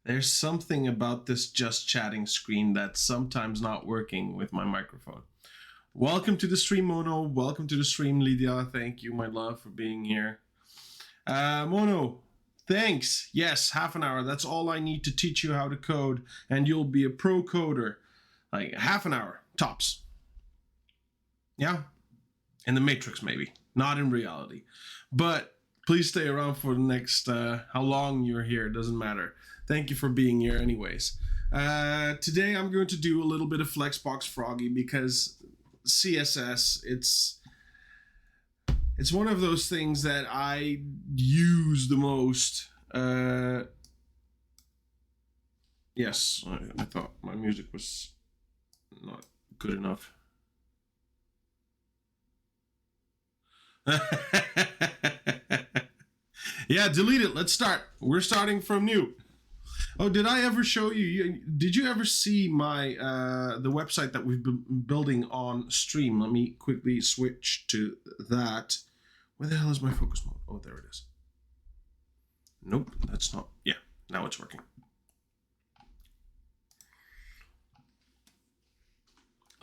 There's something about this just chatting screen that's sometimes not working with my microphone. Welcome to the stream, Mono. Welcome to the stream, Lydia. Thank you, my love, for being here. Mono, thanks. Yes, half an hour. That's all I need to teach you how to code, and you'll be a pro coder. Like half an hour, tops. Yeah? In the Matrix, maybe. Not in reality. But please stay around for the next, how long you're here, doesn't matter. Thank you for being here anyways. Today I'm going to do a little bit of Flexbox Froggy because CSS, it's one of those things that I use the most. Yes, I thought my music was not good enough. Yeah, delete it. Let's start. We're starting from new. Oh, did I ever show you? Did you ever see my the website that we've been building on stream? Let me quickly switch to that. Where the hell is my focus mode? Oh, there it is. Nope, that's not. Yeah, now it's working.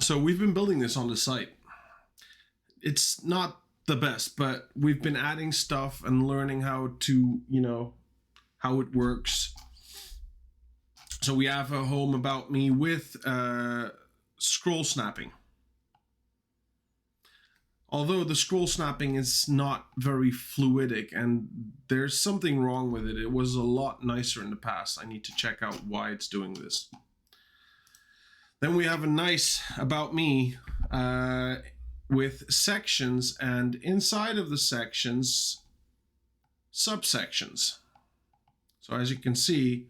So we've been building this on the site. It's not the best, but we've been adding stuff and learning how to, how it works. So we have a home about me with scroll snapping. Although the scroll snapping is not very fluidic and there's something wrong with it. It was a lot nicer in the past. I need to check out why it's doing this. Then we have a nice about me with sections, and inside of the sections, subsections. So as you can see,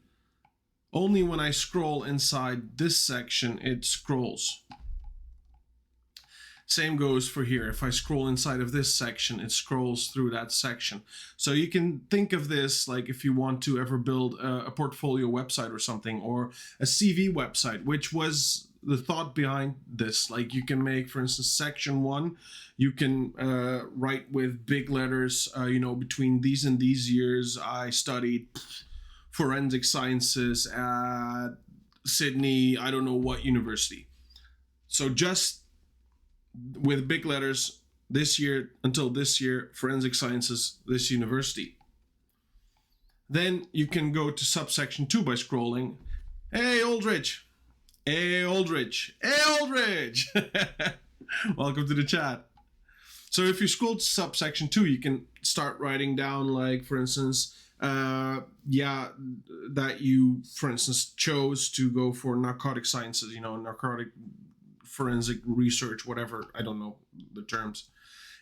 only when I scroll inside this section, it scrolls. Same goes for here. If I scroll inside of this section, it scrolls through that section. So you can think of this like if you want to ever build a portfolio website or something, or a CV website, which was the thought behind this. Like you can make, for instance, section 1, you can write with big letters, between these and these years, I studied forensic sciences at Sydney, I don't know what university. So just with big letters, this year until this year, forensic sciences, this university. Then you can go to subsection 2 by scrolling. Hey, Aldrich. Hey, Aldrich. Hey, Aldrich. Welcome to the chat. So if you scroll to subsection 2, you can start writing down, like, for instance, that you, for instance, chose to go for narcotic sciences, narcotic forensic research, whatever, I don't know the terms.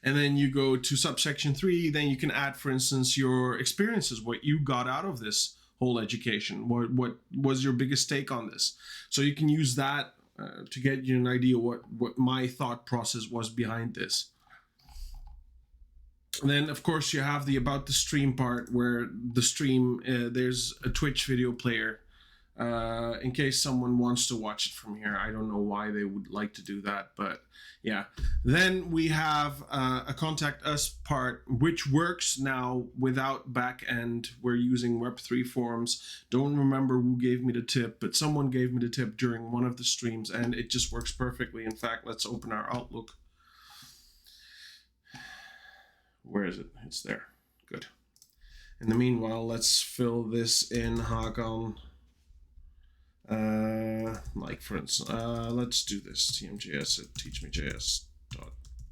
And then you go to subsection 3, then you can add, for instance, your experiences, what you got out of this whole education, what was your biggest take on this. So you can use that to get you an idea what my thought process was behind this. And then, of course, you have the about the stream part, where the stream, there's a Twitch video player in case someone wants to watch it from here. I don't know why they would like to do that, but yeah. Then we have a contact us part, which works now without backend. We're using Web3 forms. Don't remember who gave me the tip, but someone gave me the tip during one of the streams, and it just works perfectly. In fact, let's open our Outlook. Where is it? It's there. Good. In the meanwhile, let's fill this in, Hakan. Like, for instance, let's do this. TMJS at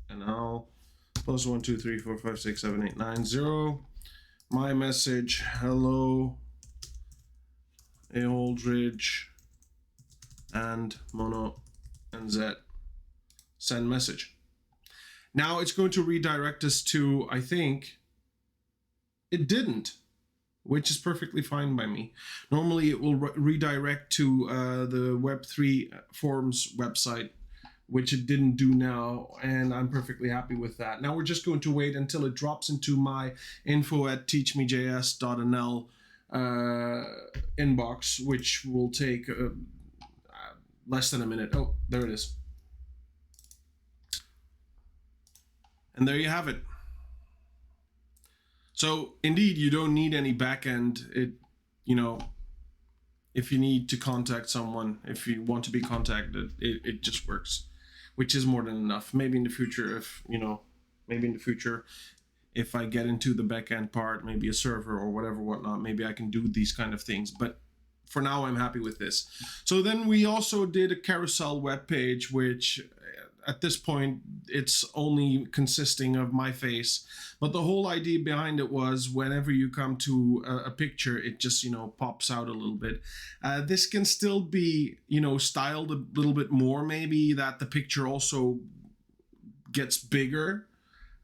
TeachMeJS.nl plus 1 2 3 4 5 6 7 8 9 0. My message: hello, Aldridge and Mono and Z. Send message. Now it's going to redirect us to, I think, it didn't, which is perfectly fine by me. Normally it will redirect to the Web3 forms website, which it didn't do now, and I'm perfectly happy with that. Now we're just going to wait until it drops into my info@teachmejs.nl inbox, which will take less than a minute. Oh, there it is. And there you have it. So indeed, you don't need any backend. if you need to contact someone, if you want to be contacted, it just works, which is more than enough. Maybe in the future, if I get into the backend part, maybe a server or whatnot, maybe I can do these kind of things. But for now, I'm happy with this. So then we also did a carousel web page, which at this point, it's only consisting of my face. But the whole idea behind it was whenever you come to a picture, it just, pops out a little bit. This can still be, styled a little bit more, maybe that the picture also gets bigger.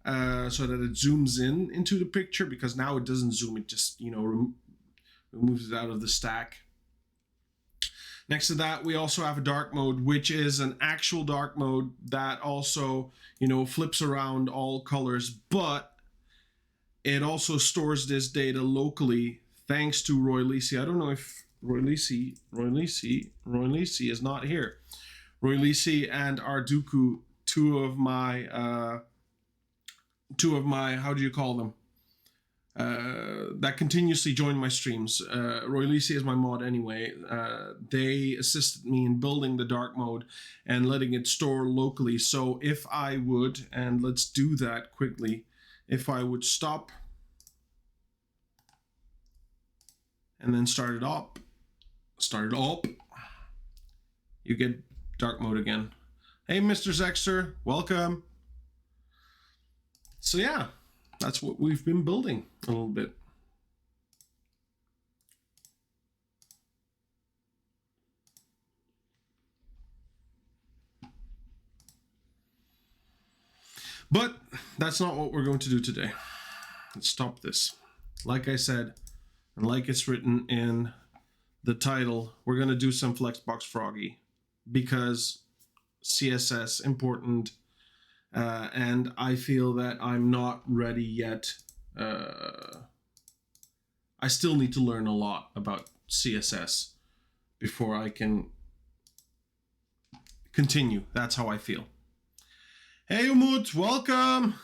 So that it zooms into the picture, because now it doesn't zoom, it just removes it out of the stack. Next to that, we also have a dark mode, which is an actual dark mode that also flips around all colors, but it also stores this data locally thanks to Roy Lisi. I don't know if Roy Lisi is not here. Roy Lisi and Arduku, two of my how do you call them, that continuously join my streams. Roy Lisi is my mod anyway. They assisted me in building the dark mode and letting it store locally. So if I would, and let's do that quickly, if I would stop and then start it up, you get dark mode again. Hey, Mr. Zexter, welcome. So yeah, that's what we've been building a little bit. But that's not what we're going to do today. Let's stop this. Like I said, and like it's written in the title, we're going to do some Flexbox Froggy because CSS important. And I feel that I'm not ready yet. I still need to learn a lot about CSS before I can continue. That's how I feel. Hey Umut, welcome!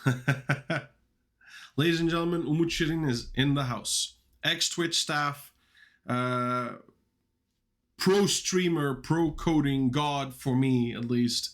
Ladies and gentlemen, Umut Shirin is in the house. Ex-Twitch staff, pro streamer, pro coding god for me at least.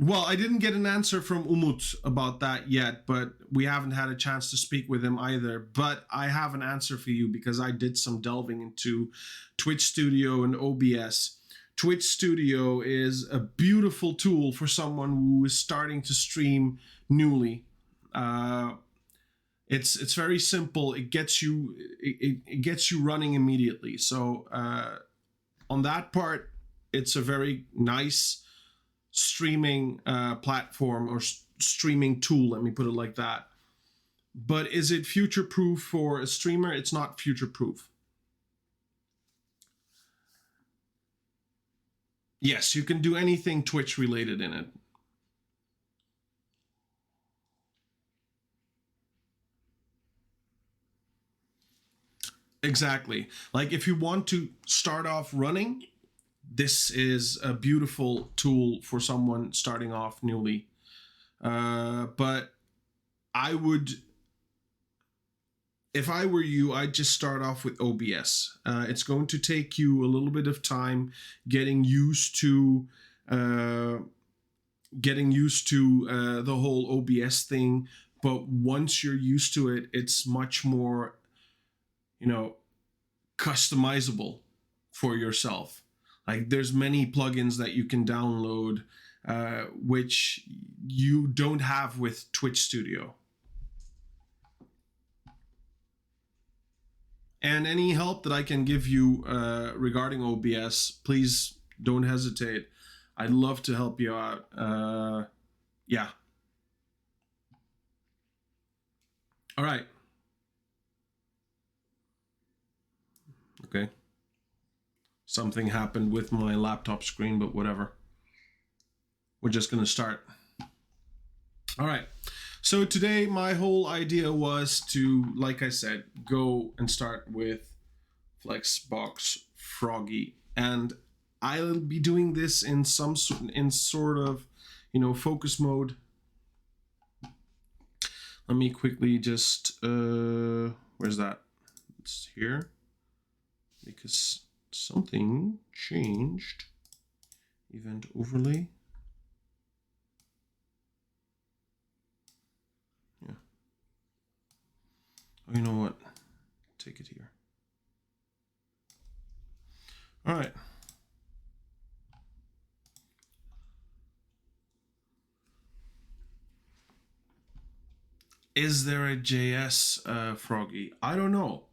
Well, I didn't get an answer from Umut about that yet, but we haven't had a chance to speak with him either. But I have an answer for you because I did some delving into Twitch Studio and OBS. Twitch Studio is a beautiful tool for someone who is starting to stream newly. It's very simple. It gets you running immediately. So on that part, it's a very nice streaming platform or streaming tool, let me put it like that. But is it future proof for a streamer? It's not future proof. Yes, you can do anything Twitch related in it. Exactly. Like if you want to start off running, this is a beautiful tool for someone starting off newly. But I would, if I were you, I'd just start off with OBS. It's going to take you a little bit of time getting used to the whole OBS thing. But once you're used to it, it's much more, customizable for yourself. Like there's many plugins that you can download, which you don't have with Twitch Studio. And any help that I can give you regarding OBS, please don't hesitate. I'd love to help you out. Yeah. All right. Okay. Something happened with my laptop screen, but whatever. We're just going to start. All right. So today my whole idea was to, like I said, go and start with Flexbox Froggy. And I'll be doing this in sort of, focus mode. Let me quickly just, where's that? It's here, because something changed. Event overlay. Yeah. Oh, you know what? Take it here. All right. Is there a JS Froggy? I don't know.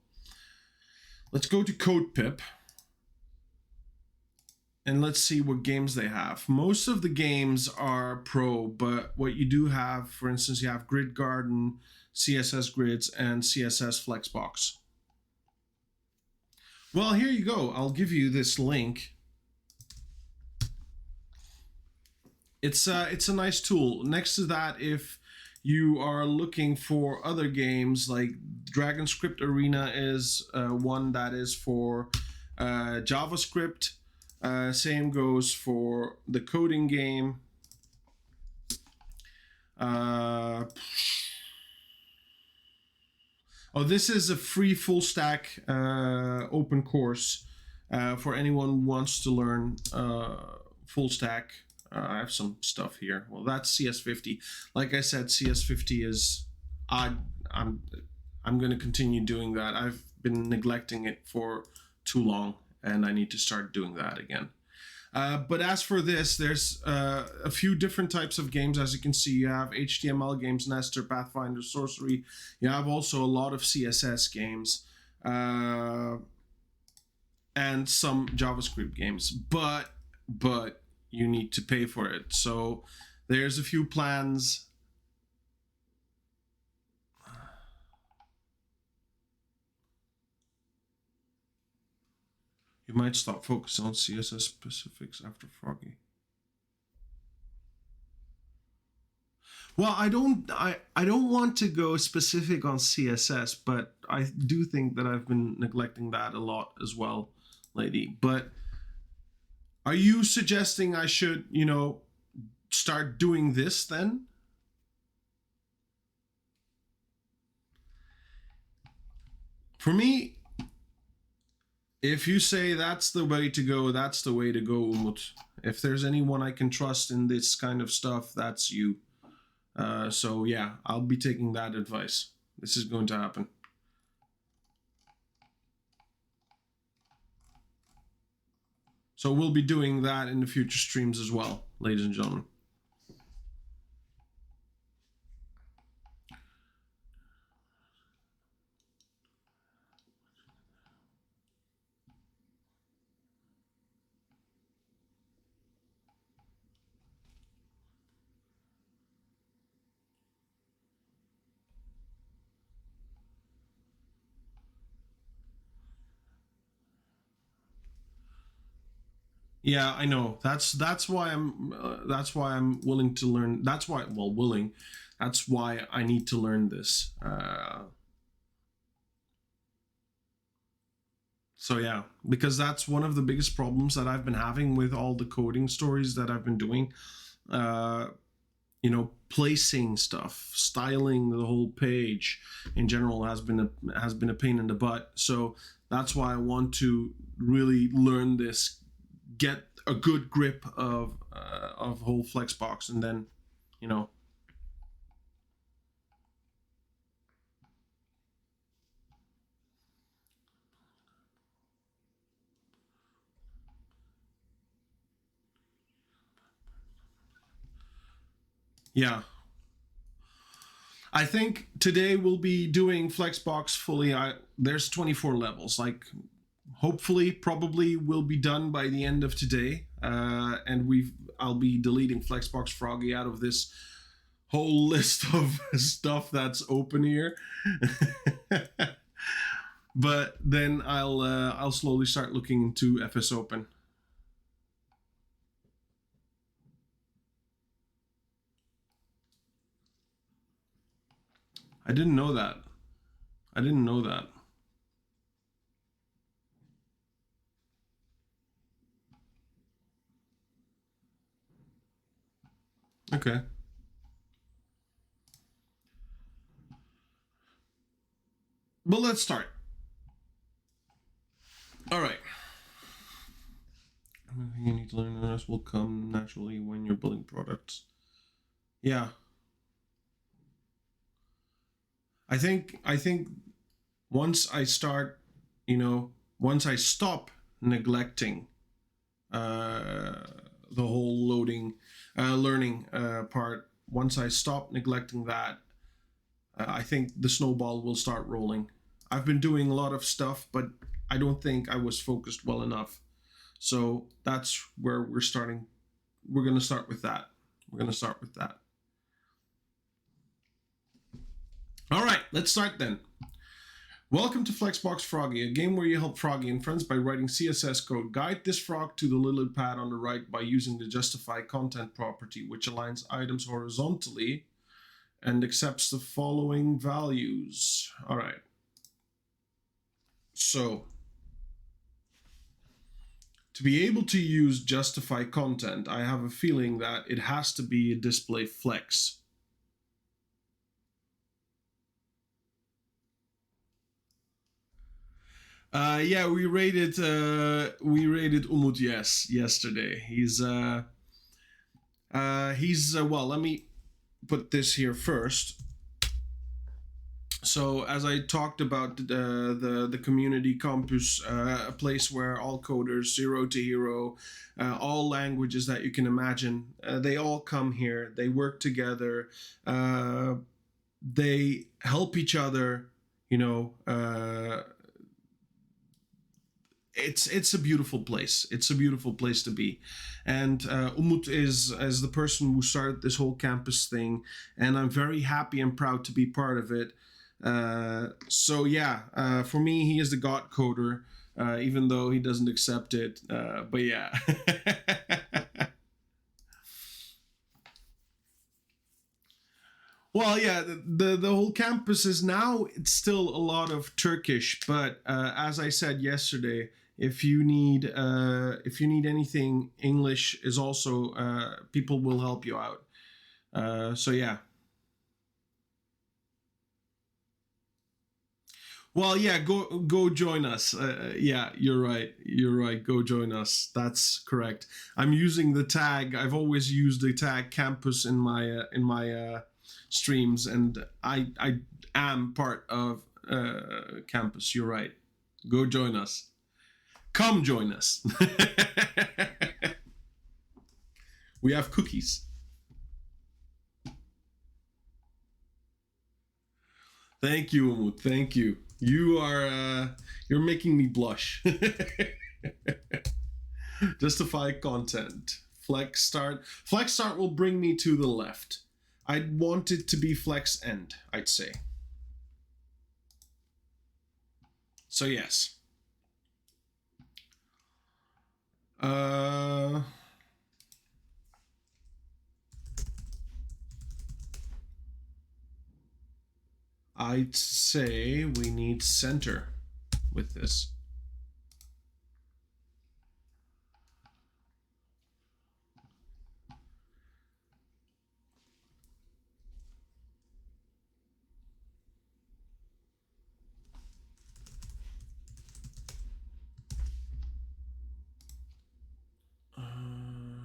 Let's go to CodePip and let's see what games they have. Most of the games are pro, but what you do have, for instance, you have Grid Garden, CSS Grids, and CSS Flexbox. Well, here you go. I'll give you this link. It's a nice tool. Next to that, if you are looking for other games, like Dragon Script Arena is one that is for JavaScript. Same goes for the coding game. Oh, this is a free full stack open course for anyone who wants to learn full stack. I have some stuff here. Well, that's CS50. Like I said, CS50 is I'm going to continue doing that. I've been neglecting it for too long, and I need to start doing that again. But as for this, there's a few different types of games. As you can see, you have HTML games, Nestor, Pathfinder, Sorcery. You have also a lot of CSS games and some JavaScript games. But you need to pay for it. So there's a few plans. You might stop focusing on CSS specifics after Froggy. Well, I don't want to go specific on CSS, but I do think that I've been neglecting that a lot as well lately. But are you suggesting I should, start doing this then? For me, if you say that's the way to go, that's the way to go, Umut. If there's anyone I can trust in this kind of stuff, that's you. So yeah, I'll be taking that advice. This is going to happen. So we'll be doing that in the future streams as well, ladies and gentlemen. Yeah, I know. That's why I'm willing to learn. That's why I need to learn this. So yeah, because that's one of the biggest problems that I've been having with all the coding stories that I've been doing. Placing stuff, styling the whole page in general has been a pain in the butt. So that's why I want to really learn this, get a good grip of whole Flexbox, and then yeah. I think today we'll be doing Flexbox fully. There's 24 levels. Like, hopefully, probably will be done by the end of today. And I'll be deleting Flexbox Froggy out of this whole list of stuff that's open here. But then I'll slowly start looking into FS Open. I didn't know that. Okay. But let's start. All right. Everything you need to learn, and the rest will come naturally when you're building products. Yeah. I think once I start, once I stop neglecting the whole learning part, once I stop neglecting that, I think the snowball will start rolling. I've been doing a lot of stuff, but I don't think I was focused well enough. So that's where we're starting. We're going to start with that. All right, let's start then. Welcome to Flexbox Froggy, a game where you help Froggy and friends by writing CSS code. Guide this frog to the lily pad on the right by using the justify content property, which aligns items horizontally and accepts the following values. All right. So, to be able to use justify content, I have a feeling that it has to be a display flex. Yeah, we rated Umut yesterday. He's well, let me put this here first. So as I talked about the community campus, a place where all coders, zero to hero, all languages that you can imagine, they all come here. They work together. They help each other. It's a beautiful place. It's a beautiful place to be, and Umut is as the person who started this whole campus thing, and I'm very happy and proud to be part of it. So yeah, for me, he is the god coder, even though he doesn't accept it. But yeah. Well, yeah, the whole campus is now, it's still a lot of Turkish, but as I said yesterday, if you need anything, English is also people will help you out. So yeah. Well, yeah, go join us. Yeah, you're right. Go join us. That's correct. I'm using the tag. I've always used the tag campus in my streams, and I am part of campus. You're right. Go join us. Come join us. We have cookies. Thank you, Umut. Thank you. You're making me blush. Justify content. Flex start. Flex start will bring me to the left. I'd want it to be flex end, I'd say. So yes. I'd say we need center with this.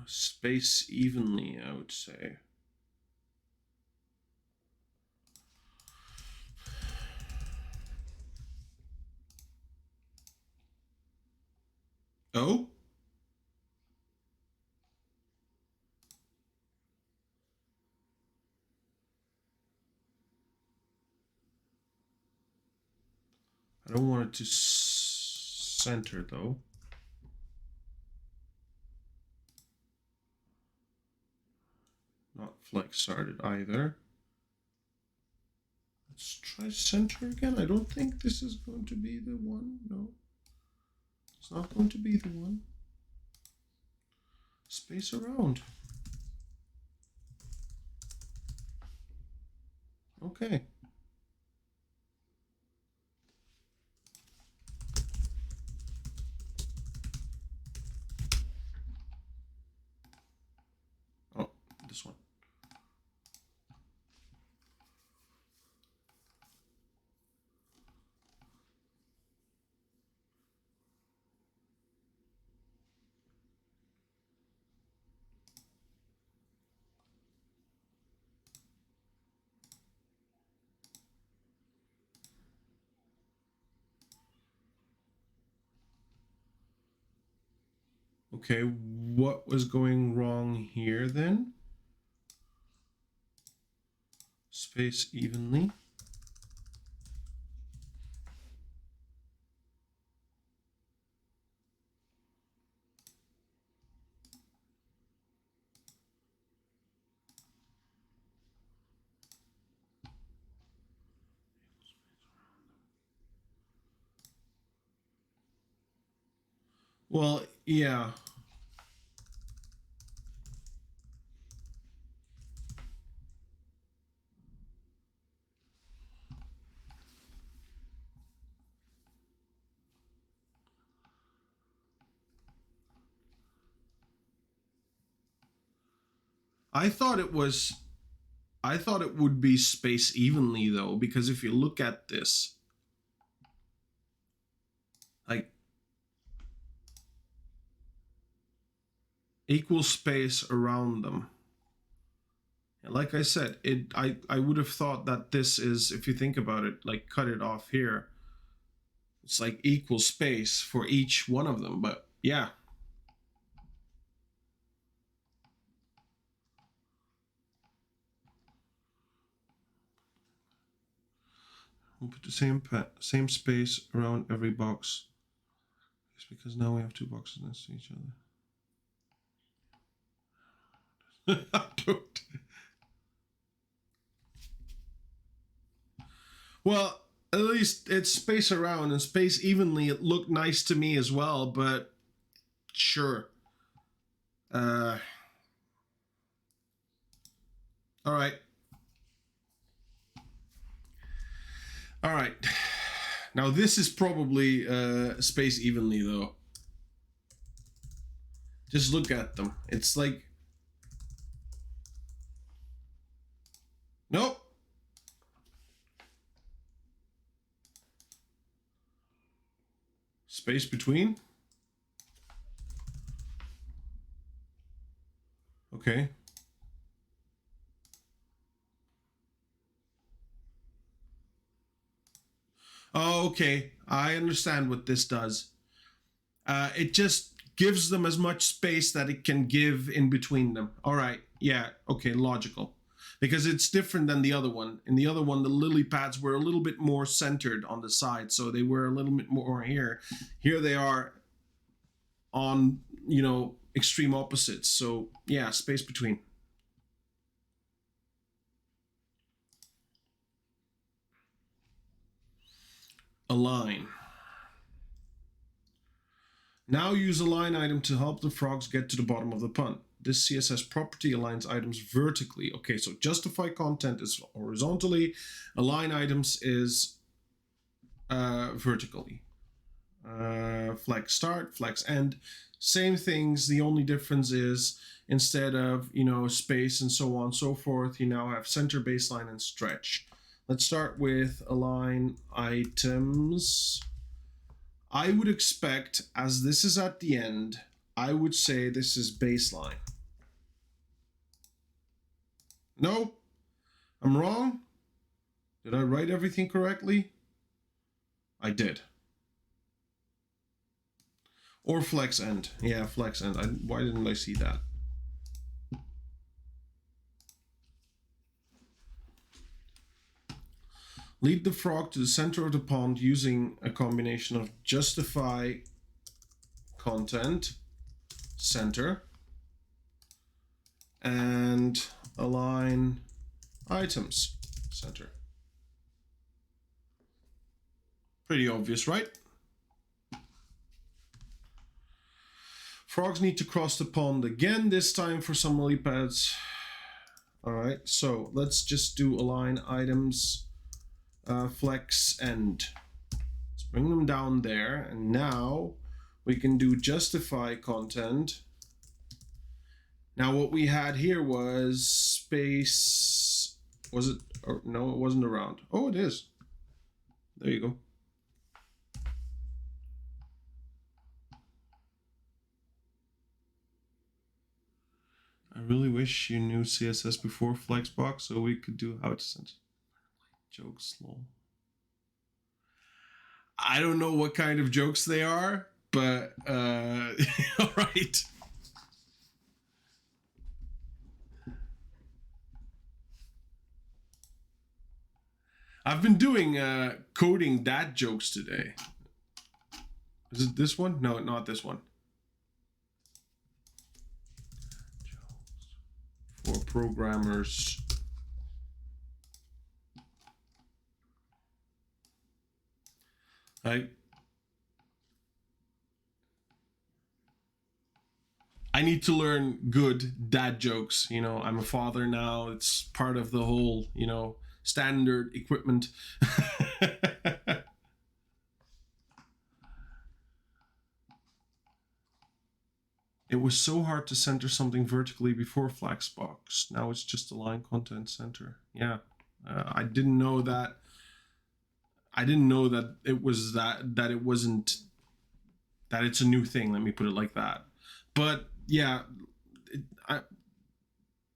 Space evenly, I would say. Oh? I don't want it to center though. Not flex started either. Let's try center again. I don't think this is going to be the one. No. It's not going to be the one. Space around. Okay. Oh, this one. Okay, what was going wrong here then? Space evenly. Well, yeah. I thought it would be spaced evenly though, because if you look at this, like equal space around them. Like I said, I would have thought that this is, if you think about it, like cut it off here, it's like equal space for each one of them. But yeah. We'll put the same space around every box. It's because now we have two boxes next to each other. Don't. Well, at least it's spaced around and spaced evenly. It looked nice to me as well, but sure. All right. All right. Now this is probably spaced evenly though. Just look at them. It's like, nope. Space between. Okay. Oh, okay. I understand what this does. It just gives them as much space that it can give in between them. All right. Yeah. Okay. Logical. Because it's different than the other one. In the other one, the lily pads were a little bit more centered on the side, so they were a little bit more here. Here they are on, you know, extreme opposites. So yeah, space between. Align. Now use a line item to help the frogs get to the bottom of the pond. This CSS property aligns items vertically. Okay, so justify content is horizontally, align items is vertically. Flex start, flex end, same things. The only difference is instead of, you know, space and so on and so forth, you now have center, baseline, and stretch. Let's start with align items. I would expect, as this is at the end, I would say this is baseline. No, I'm wrong. Did I write everything correctly? I did. Or flex end. Yeah, flex end. Why didn't I see that? Lead the frog to the center of the pond using a combination of justify content, center, and align items, center. Pretty obvious, right? Frogs need to cross the pond again, this time for some lily pads. All right, so let's just do align items, flex end. Let's bring them down there, and now we can do justify content. Now what we had here was space, was it, or no, it wasn't around. Oh, it is. There you go. I really wish you knew CSS before Flexbox so we could do how to send jokes. Lol. I don't know what kind of jokes they are. But all right. I've been doing coding dad jokes today. Is it this one? No, not this one. For programmers. I need to learn good dad jokes. You know, I'm a father now. It's part of the whole, you know, standard equipment. It was so hard to center something vertically before Flexbox. Now it's just align content center. Yeah, I didn't know that. I didn't know that it was that it wasn't that it's a new thing. Let me put it like that. But yeah,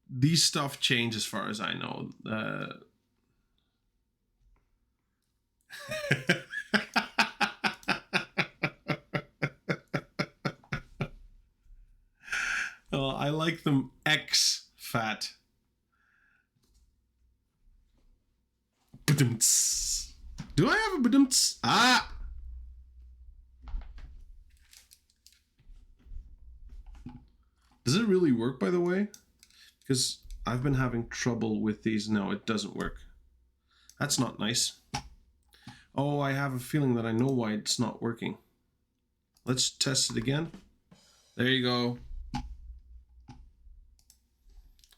these stuff change as far as I know. I like them X fat. Do I have a badumts? Ah! Does it really work, by the way? Because I've been having trouble with these. No, it doesn't work. That's not nice. Oh, I have a feeling that I know why it's not working. Let's test it again. There you go.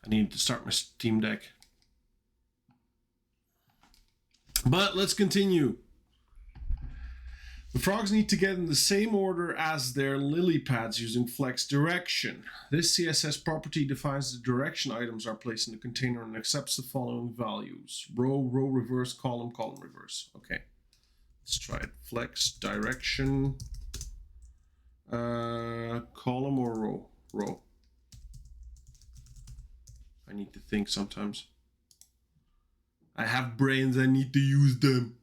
I need to start my Steam Deck. But let's continue. The frogs need to get in the same order as their lily pads using flex direction. This CSS property defines the direction items are placed in the container and accepts the following values. Row, row reverse, column, column reverse. Okay, let's try it. Flex direction, column or row? Row. I need to think sometimes. I have brains, I need to use them.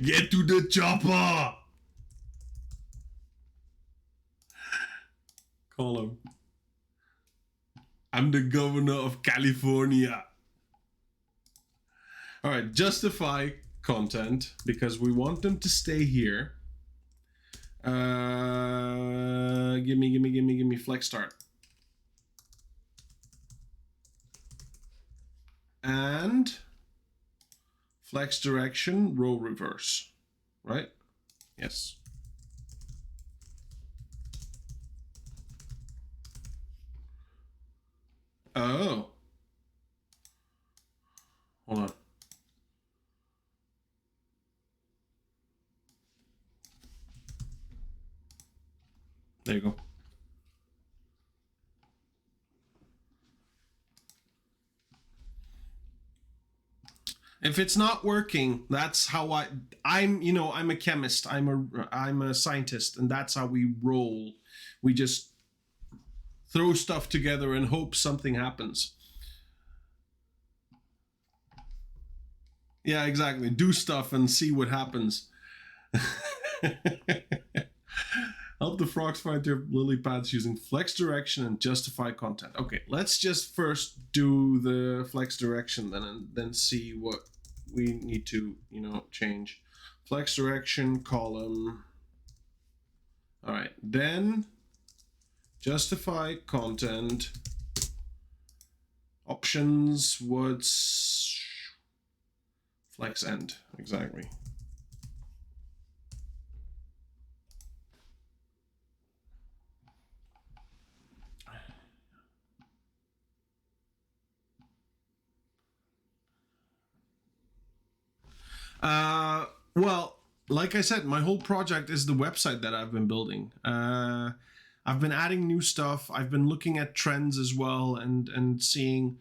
Get to the chopper! Call him. I'm the governor of California. All right, justify content because we want them to stay here. Give me flex start. And flex direction, row reverse, right? Yes. Oh. Hold on. There you go. If it's not working, that's how I'm a chemist, I'm a scientist, and that's how we roll. We just throw stuff together and hope something happens. Yeah, exactly. Do stuff and see what happens. Help the frogs find their lily pads using flex direction and justify content. Okay, let's just first do the flex direction then, and then see what we need to, change. Flex direction, column. All right, then justify content. Options, what's flex end, exactly. Well, like I said, my whole project is the website that I've been building. I've been adding new stuff. I've been looking at trends as well and seeing,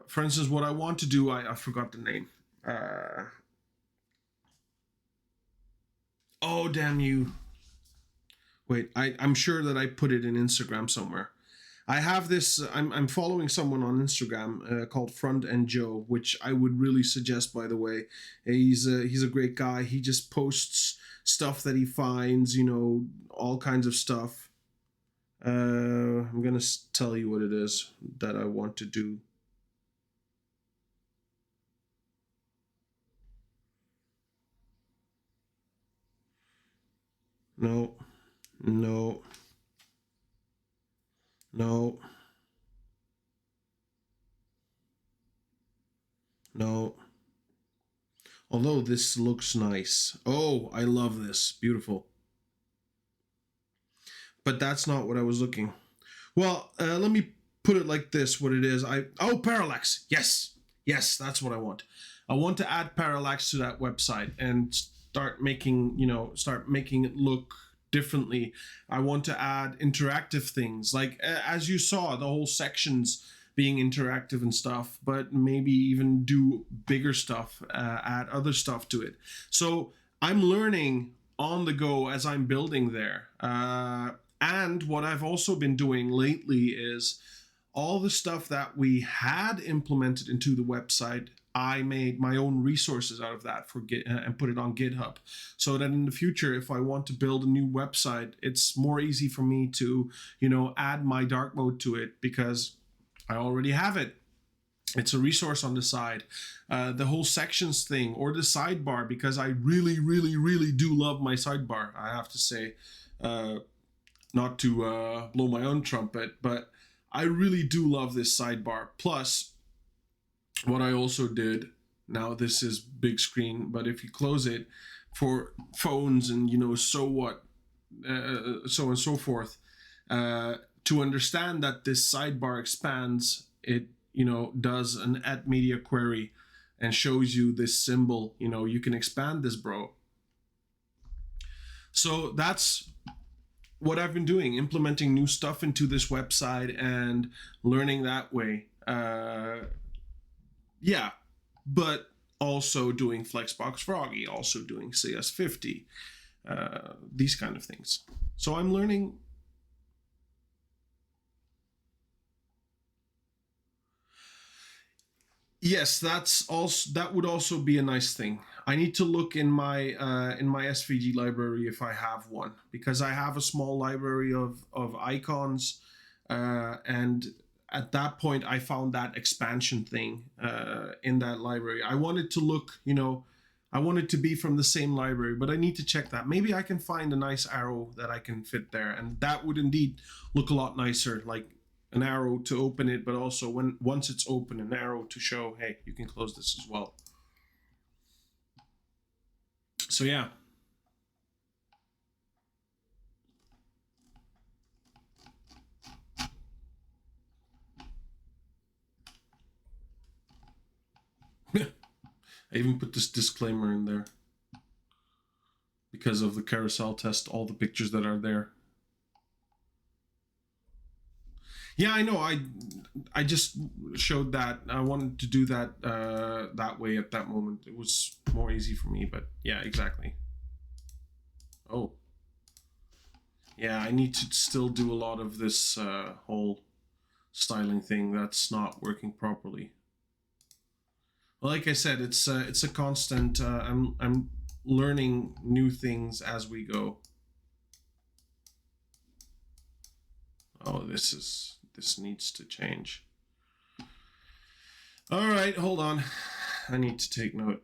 for instance, what I want to do. I forgot the name. Oh, damn you. Wait, I'm sure that I put it in Instagram somewhere. I have this. I'm following someone on Instagram called Front End Joe, which I would really suggest. By the way, he's a great guy. He just posts stuff that he finds. You know, all kinds of stuff. I'm gonna tell you what it is that I want to do. No, no, no, no. Although this looks nice. Oh, I love this. Beautiful. But that's not what I was looking. Well, let me put it like this. What it is, parallax. Yes, yes, that's what I want. I want to add parallax to that website and start making it look differently. I want to add interactive things, like as you saw, the whole sections being interactive and stuff, but maybe even do bigger stuff, add other stuff to it. So I'm learning on the go as I'm building there. And what I've also been doing lately is all the stuff that we had implemented into the website, I made my own resources out of that for Git and put it on GitHub, so that in the future, if I want to build a new website, it's more easy for me to, add my dark mode to it because I already have it. It's a resource on the side. The whole sections thing or the sidebar, because I really, really, really do love my sidebar, I have to say. Not to blow my own trumpet, but I really do love this sidebar. Plus, what I also did, now this is big screen, but if you close it for phones and, so what, so and so forth, to understand that this sidebar expands, it, does an add media query and shows you this symbol, you can expand this, bro. So that's what I've been doing, implementing new stuff into this website and learning that way. Yeah, but also doing Flexbox Froggy, also doing CS50, these kind of things. So I'm learning. Yes, that would also be a nice thing. I need to look in my SVG library if I have one, because I have a small library of icons, and at that point I found that expansion thing in that library. I wanted to look, I want it to be from the same library, but I need to check that. Maybe I can find a nice arrow that I can fit there, and that would indeed look a lot nicer, like an arrow to open it, but also once it's open, an arrow to show, hey, you can close this as well. So yeah. I even put this disclaimer in there because of the carousel test, all the pictures that are there. Yeah, I know. I just showed that. I wanted to do that that way at that moment. It was more easy for me, but yeah, exactly. Oh. Yeah, I need to still do a lot of this whole styling thing that's not working properly. Well, like I said, it's a constant. I'm learning new things as we go. Oh, this needs to change. All right, hold on. I need to take note.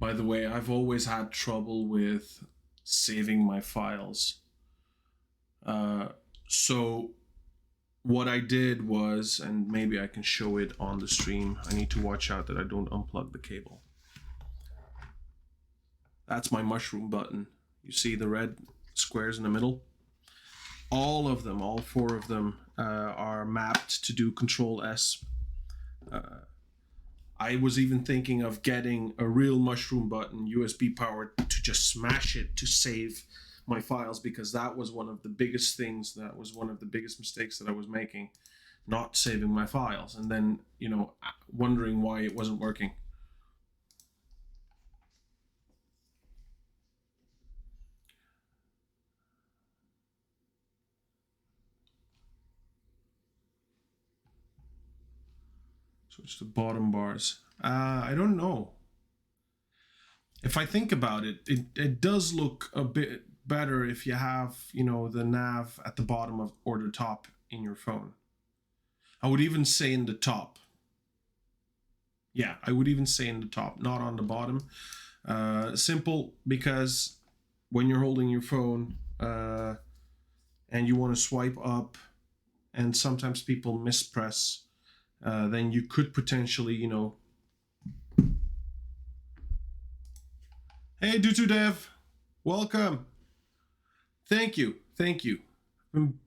By the way, I've always had trouble with saving my files. So what I did was, and maybe I can show it on the stream. I need to watch out that I don't unplug the cable. That's my mushroom button. You see the red squares in the middle? All of them, all 4 of them are mapped to do Control S. I was even thinking of getting a real mushroom button, USB powered, to just smash it to save my files, because that was one of the biggest things, that was one of the biggest mistakes that I was making, not saving my files, and then, you know, wondering why it wasn't working. So it's the bottom bars. I don't know. If I think about it, it does look a bit better if you have, you know, the nav at the bottom of or the top in your phone. I would even say in the top. Yeah, I would even say in the top, not on the bottom. Simple, because when you're holding your phone and you want to swipe up, and sometimes people mispress, then you could potentially, you know. Hey, Do2Dev, welcome. Thank you. I'm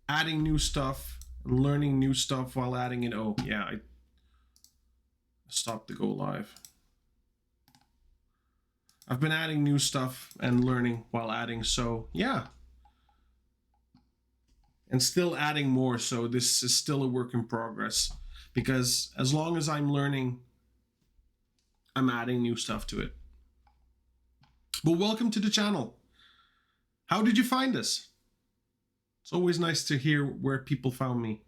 adding new stuff, learning new stuff while adding it. Oh, yeah, I stopped the go live. I've been adding new stuff and learning while adding, so yeah. And still adding more, so this is still a work in progress, because as long as I'm learning, I'm adding new stuff to it. But welcome to the channel. How did you find us? It's always nice to hear where people found me.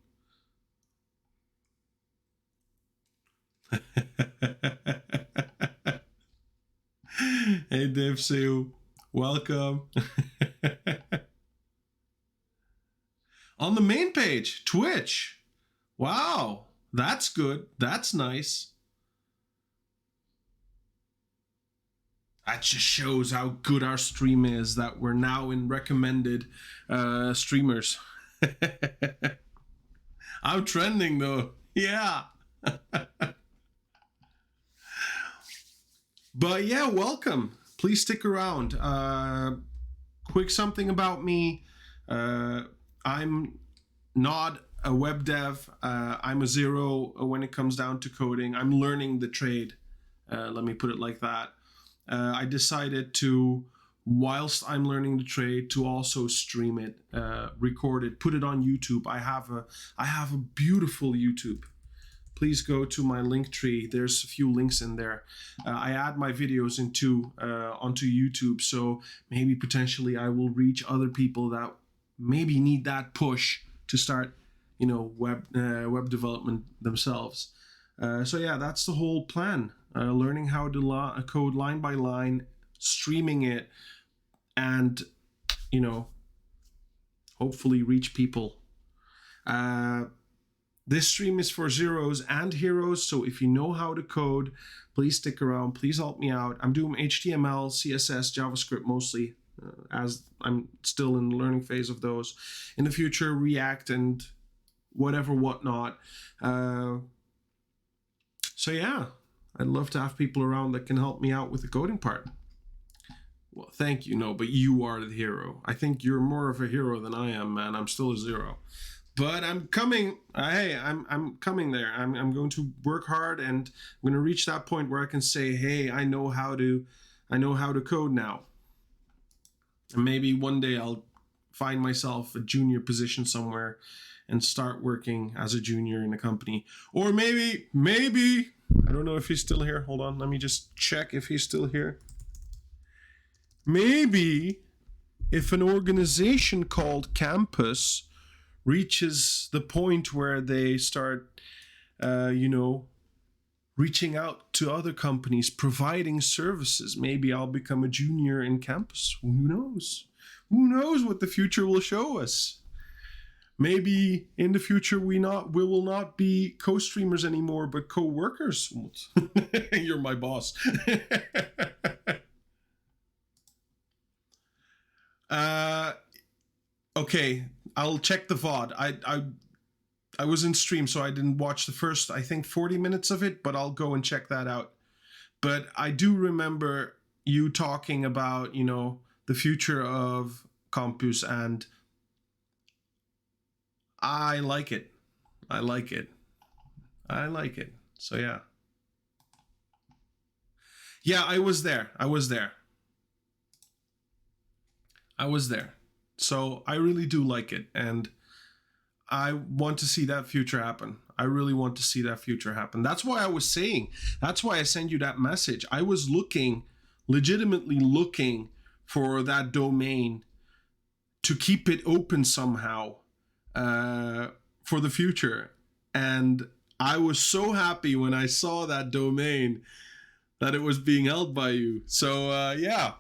Hey, Dave Sue, welcome. On the main page, Twitch. Wow, that's good. That's nice. That just shows how good our stream is, that we're now in recommended streamers. I'm trending though. Yeah. But yeah, welcome. Please stick around. Quick something about me. I'm not a web dev. I'm a zero when it comes down to coding. I'm learning the trade. Let me put it like that. I decided to, whilst I'm learning the trade, to also stream it, record it, put it on YouTube. I have a beautiful YouTube. Please go to my link tree. There's a few links in there. I add my videos onto YouTube, so maybe potentially I will reach other people that maybe need that push to start, you know, web development themselves. So yeah, that's the whole plan. Learning how to code line by line, streaming it, and, you know, hopefully reach people. This stream is for zeros and heroes, so if you know how to code, please stick around. Please help me out. I'm doing HTML, CSS, JavaScript mostly, as I'm still in the learning phase of those. In the future, React and whatnot. So yeah, I'd love to have people around that can help me out with the coding part. Well, thank you. No, but you are the hero. I think you're more of a hero than I am, man. I'm still a zero. But I'm coming. Hey, I'm coming there. I'm going to work hard, and I'm going to reach that point where I can say, hey, I know how to code now. And maybe one day I'll find myself a junior position somewhere and start working as a junior in a company. Or maybe, I don't know if he's still here. Hold on, let me just check if he's still here. Maybe if an organization called Campus reaches the point where they start, reaching out to other companies, providing services, maybe I'll become a junior in Campus. Who knows? Who knows what the future will show us? Maybe in the future we will not be co-streamers anymore, but co-workers. You're my boss. Okay, I'll check the VOD. I was in stream, so I didn't watch the first, I think, 40 minutes of it, but I'll go and check that out. But I do remember you talking about, you know, the future of Campus, and I like it. I like it. I like it. So yeah. Yeah, I was there. I was there. I was there. So I really do like it, and I want to see that future happen. I really want to see that future happen. That's why I was saying, that's why I sent you that message. I was looking, legitimately looking for that domain to keep it open somehow for the future. And I was so happy when I saw that domain that it was being held by you. So yeah.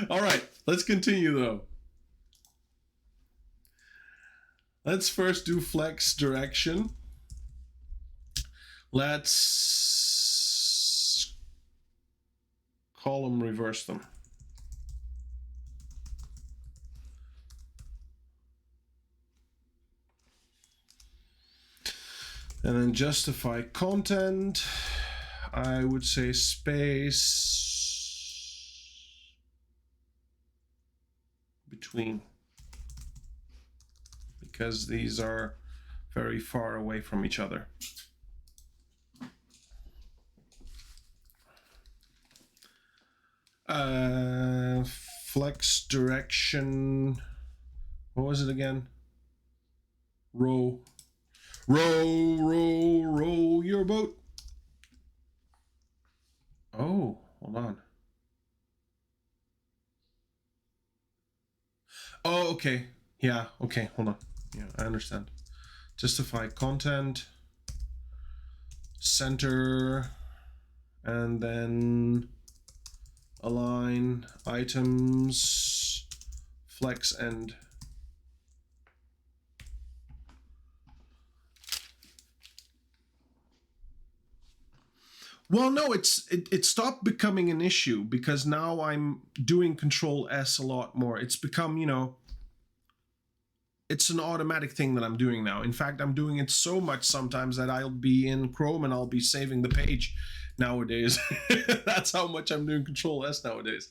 All right, let's continue though. Let's first do flex direction. Let's column reverse them. And then justify content. I would say space between, because these are very far away from each other. Flex direction. What was it again? Row your boat. Oh, hold on. Oh, okay. Yeah, okay, hold on. Yeah, I understand. Justify content, center, and then align items, flex end. Well, no, it stopped becoming an issue because now I'm doing Control S a lot more. It's become, you know, it's an automatic thing that I'm doing now. In fact, I'm doing it so much sometimes that I'll be in Chrome and I'll be saving the page nowadays. That's how much I'm doing Control S nowadays.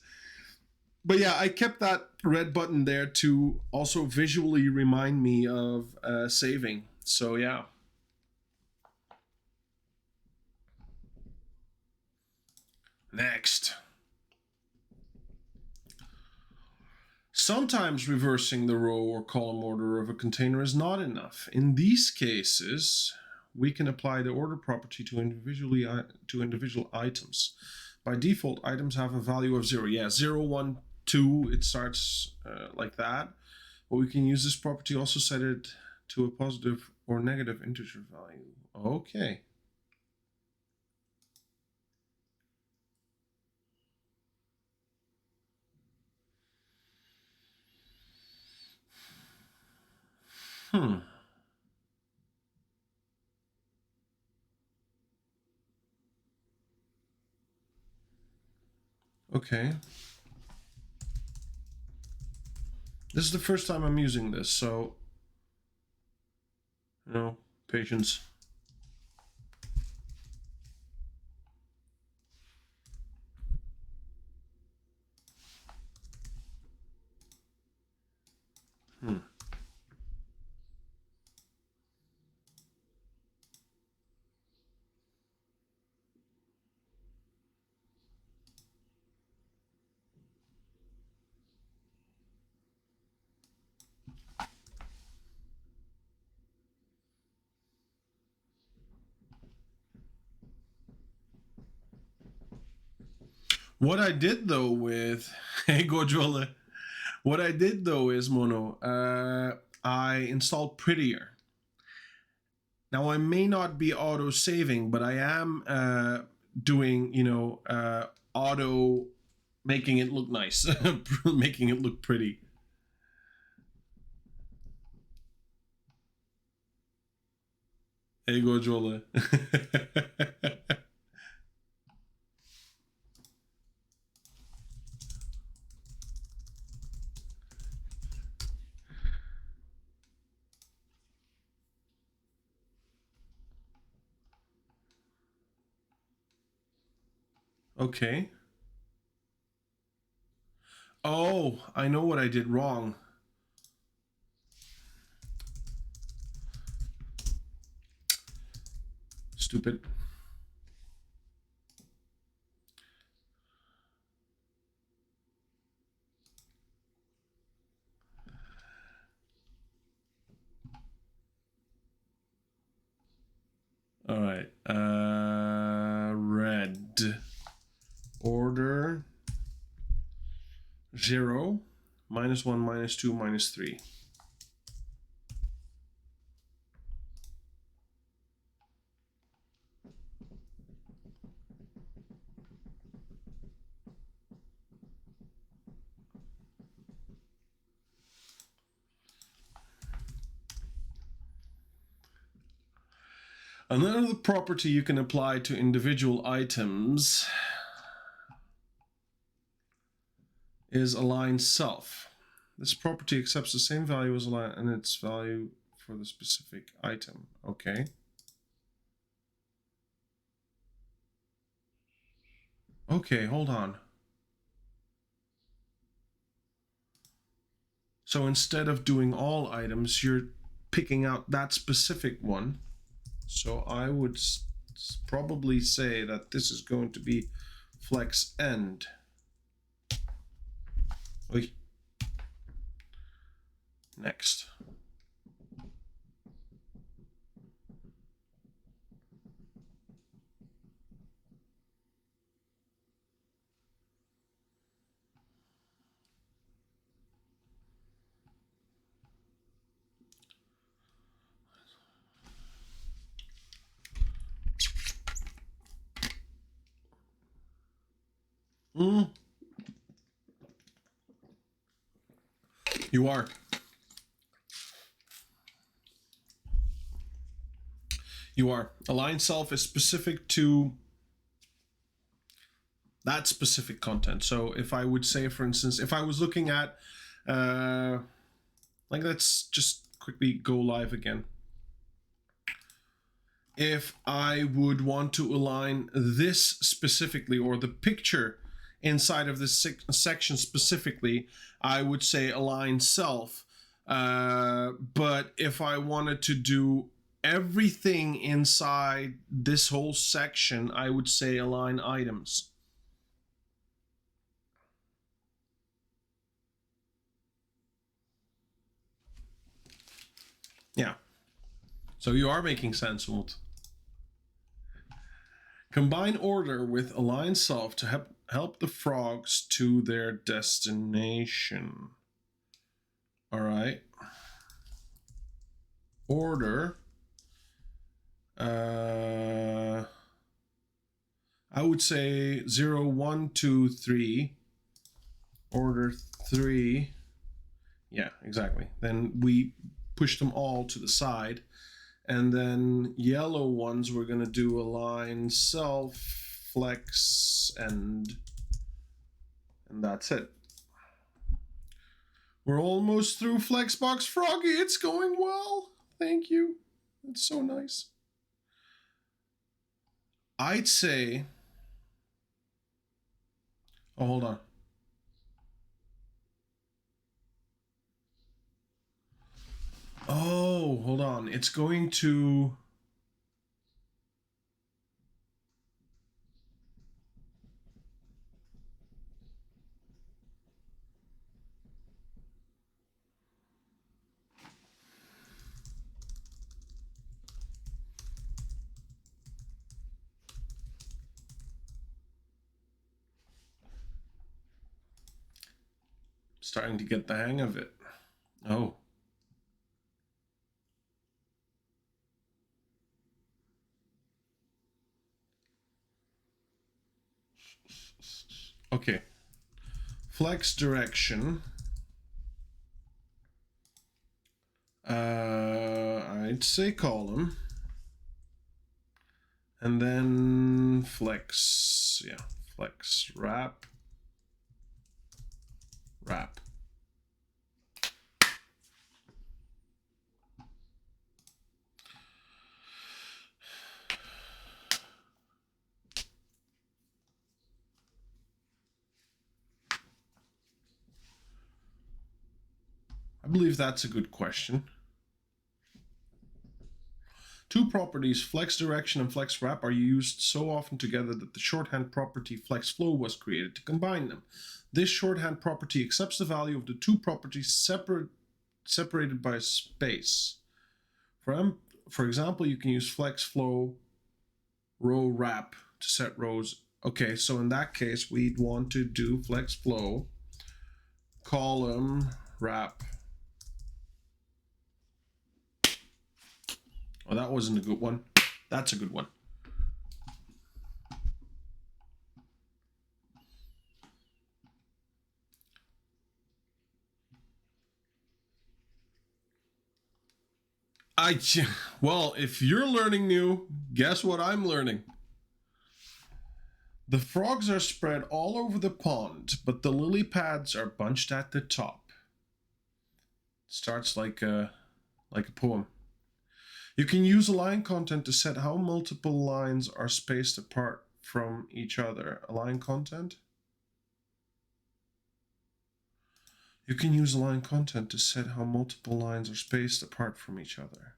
But yeah, I kept that red button there to also visually remind me of saving. So yeah. Next. Sometimes reversing the row or column order of a container is not enough. In these cases, we can apply the order property to individual items. By default, items have a value of 0. Yeah, 0, 1, 2, it starts like that. But we can use this property, also set it to a positive or negative integer value. Okay. Okay. This is the first time I'm using this, so, you know, patience. What I did though with hey Gojola, what I did though is Mono, I installed Prettier. Now I may not be auto saving, but I am doing, you know, auto making it look nice, making it look pretty. Hey, go Jolle. Okay. Oh, I know what I did wrong. Stupid. All right. Red. Order 0, -1, -2, -3. Another property you can apply to individual items is align self. This property accepts the same value as align and its value for the specific item. Okay. Okay, hold on. So instead of doing all items, you're picking out that specific one. So I would probably say that this is going to be flex end. Oy. Next. You are. You are. Align self is specific to that specific content. So if I would say, for instance, if I was looking at, like, let's just quickly go live again. If I would want to align this specifically, or the picture inside of this section specifically, I would say align self. But if I wanted to do everything inside this whole section, I would say align items. Yeah. So you are making sense, Walt. Combine order with align self to help the frogs to their destination. All right. Order. I would say 0, 1, 2, 3. Order 3. Yeah, exactly. Then we push them all to the side. And then yellow ones, we're going to do align self, flex, end. And that's it. We're almost through Flexbox Froggy. It's going well. Thank you. It's so nice. I'd say... Oh, hold on. Oh, hold on. It's going to... Starting to get the hang of it. Oh. Okay. Flex direction. I'd say column. And then flex, yeah, flex wrap. I believe that's a good question. Two properties, flex direction and flex wrap, are used so often together that the shorthand property flex flow was created to combine them. This shorthand property accepts the value of the two properties separated by a space. For example, you can use flex flow row wrap to set rows. Okay, so in that case, we'd want to do flex flow column wrap. Oh, that wasn't a good one. That's a good one. Well, if you're learning new, guess what I'm learning? The frogs are spread all over the pond, but the lily pads are bunched at the top. Starts like a poem. You can use align content to set how multiple lines are spaced apart from each other. Align content? You can use align content to set how multiple lines are spaced apart from each other.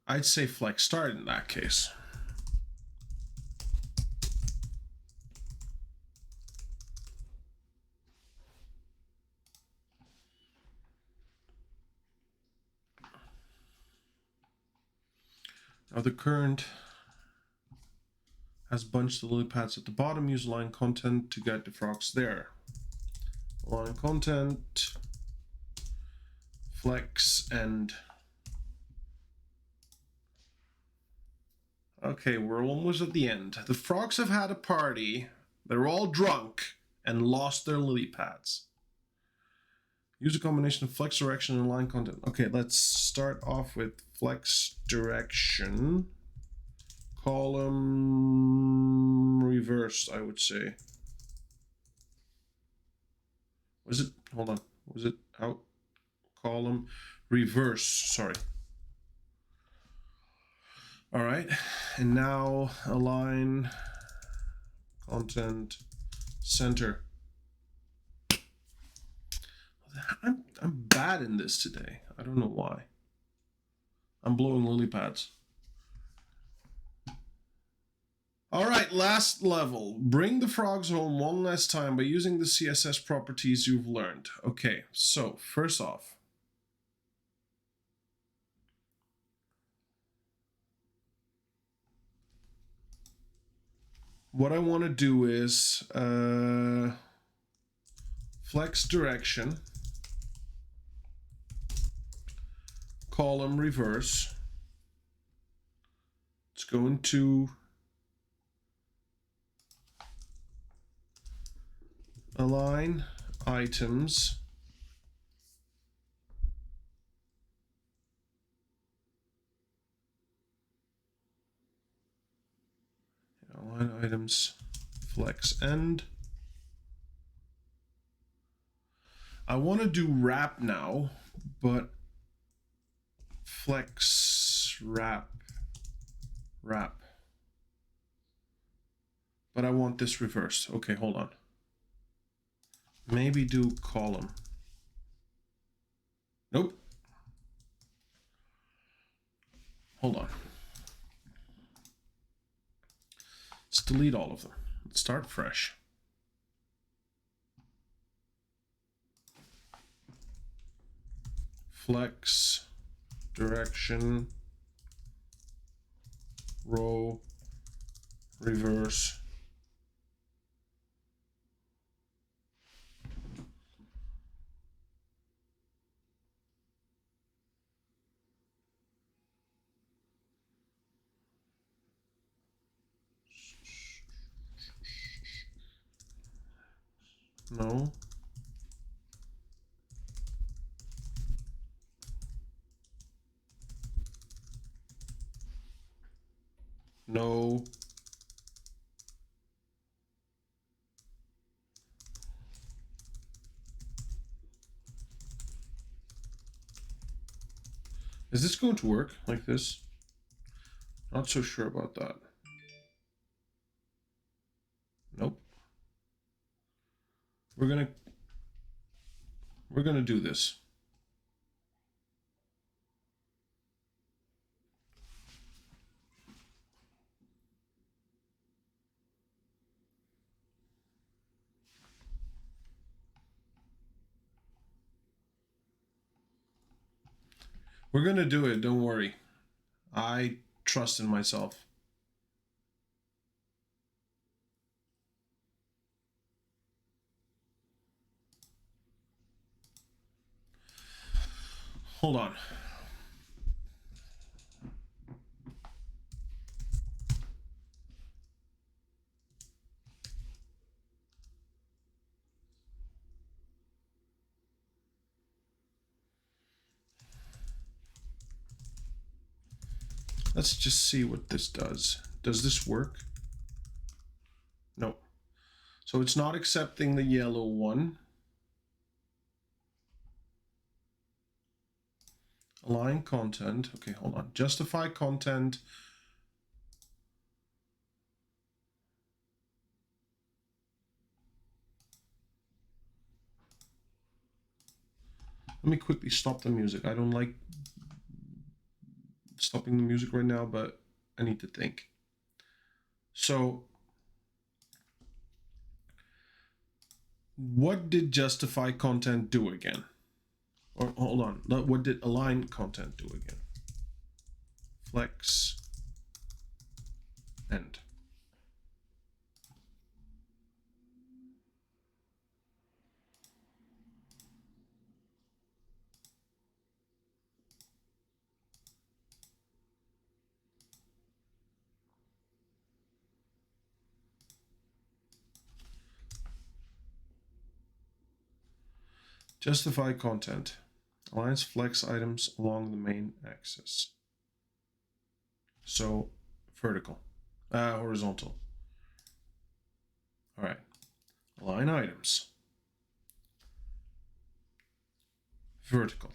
I'd say flex start in that case. Now the current has bunched the lily pads at the bottom. Use align content to get the frogs there. Align content, flex end. Okay, we're almost at the end. The frogs have had a party. They're all drunk and lost their lily pads. Use a combination of flex direction and align content. Okay, let's start off with flex direction. Column reversed, I would say. Was it? Hold on. Was it out? Column reverse. Sorry. All right. And now align content center. I'm bad in this today. I don't know why. I'm blowing lily pads. All right, last level. Bring the frogs home one last time by using the CSS properties you've learned. Okay, so first off, what I want to do is flex direction, column reverse. It's going to align items flex end. I want to do wrap now, but flex wrap. But I want this reversed. Okay, hold on. Maybe do column. Nope. Hold on. Let's delete all of them. Let's start fresh. Flex direction row reverse. No. No. Is this going to work like this? Not so sure about that. Nope. We're gonna do this. We're gonna do it, don't worry. I trust in myself. Hold on. Let's just see what this does. Does this work? No. So it's not accepting the yellow one. Align content. Okay, hold on. Justify content. Let me quickly stop the music. I don't like stopping the music right now, but I need to think. So what did justify content do again? Or hold on, what did align content do again? Flex end. Justify content. Aligns flex items along the main axis. So vertical, horizontal. All right, align items. Vertical.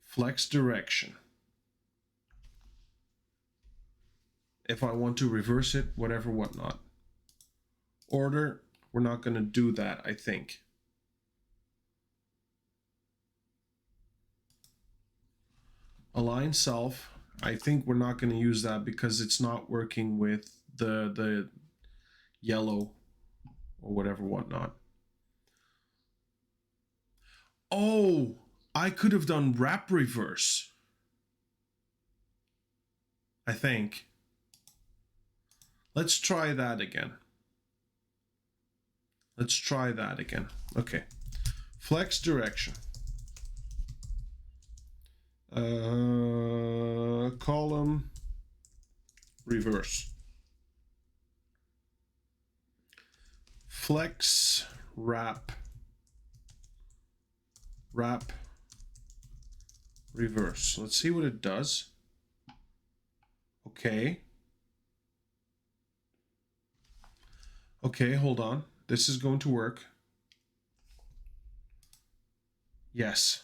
Flex direction. If I want to reverse it, whatever, whatnot. Order, we're not going to do that, I think. Align self, I think we're not going to use that because it's not working with the yellow or whatever, whatnot. Oh, I could have done wrap reverse, I think. Let's try that again. Let's try that again. Okay. Flex direction. Column reverse. Flex wrap reverse. Let's see what it does. Okay. Okay, hold on. This is going to work. Yes.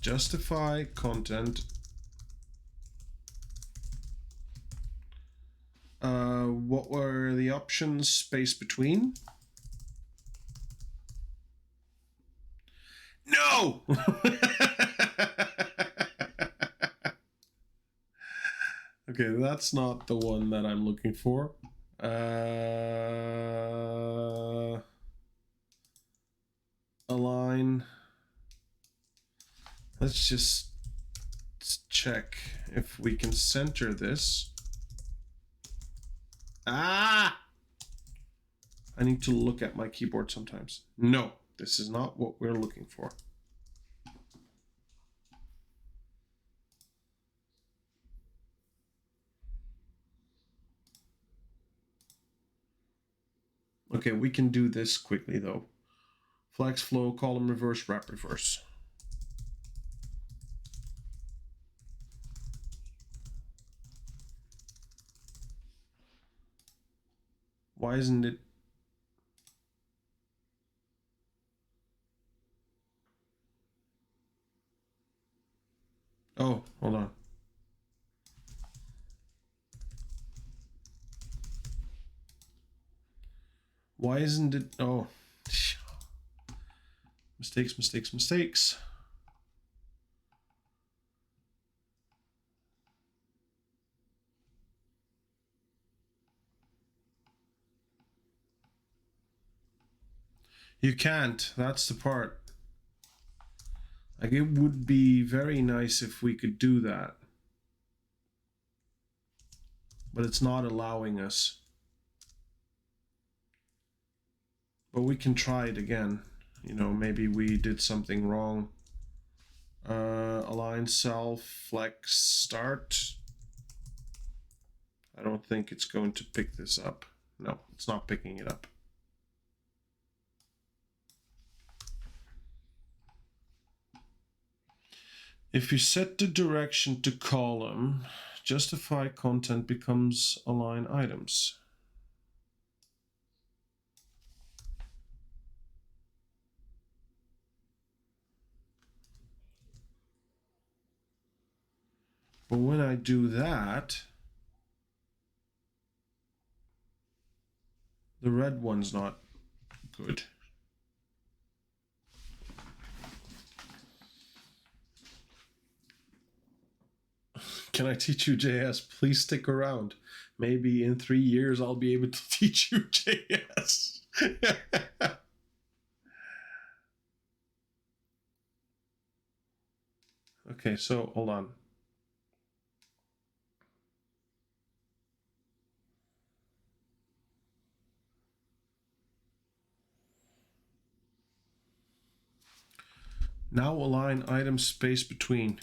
Justify content. What were the options? Space between? No! Okay, that's not the one that I'm looking for. Align. Let's just check if we can center this. Ah! I need to look at my keyboard sometimes. No, this is not what we're looking for. Okay, we can do this quickly though. Flex flow, column reverse, wrap reverse. Why isn't it? Oh, hold on. Why isn't it? Oh, mistakes, mistakes, mistakes. You can't. That's the part. Like, it would be very nice if we could do that. But it's not allowing us. But we can try it again. You know, maybe we did something wrong. Align self, flex, start. I don't think it's going to pick this up. No, it's not picking it up. If you set the direction to column, justify content becomes align items. But when I do that, the red one's not good. Can I teach you JS? Please stick around. Maybe in 3 years I'll be able to teach you JS. Okay, so hold on. Now align item space between.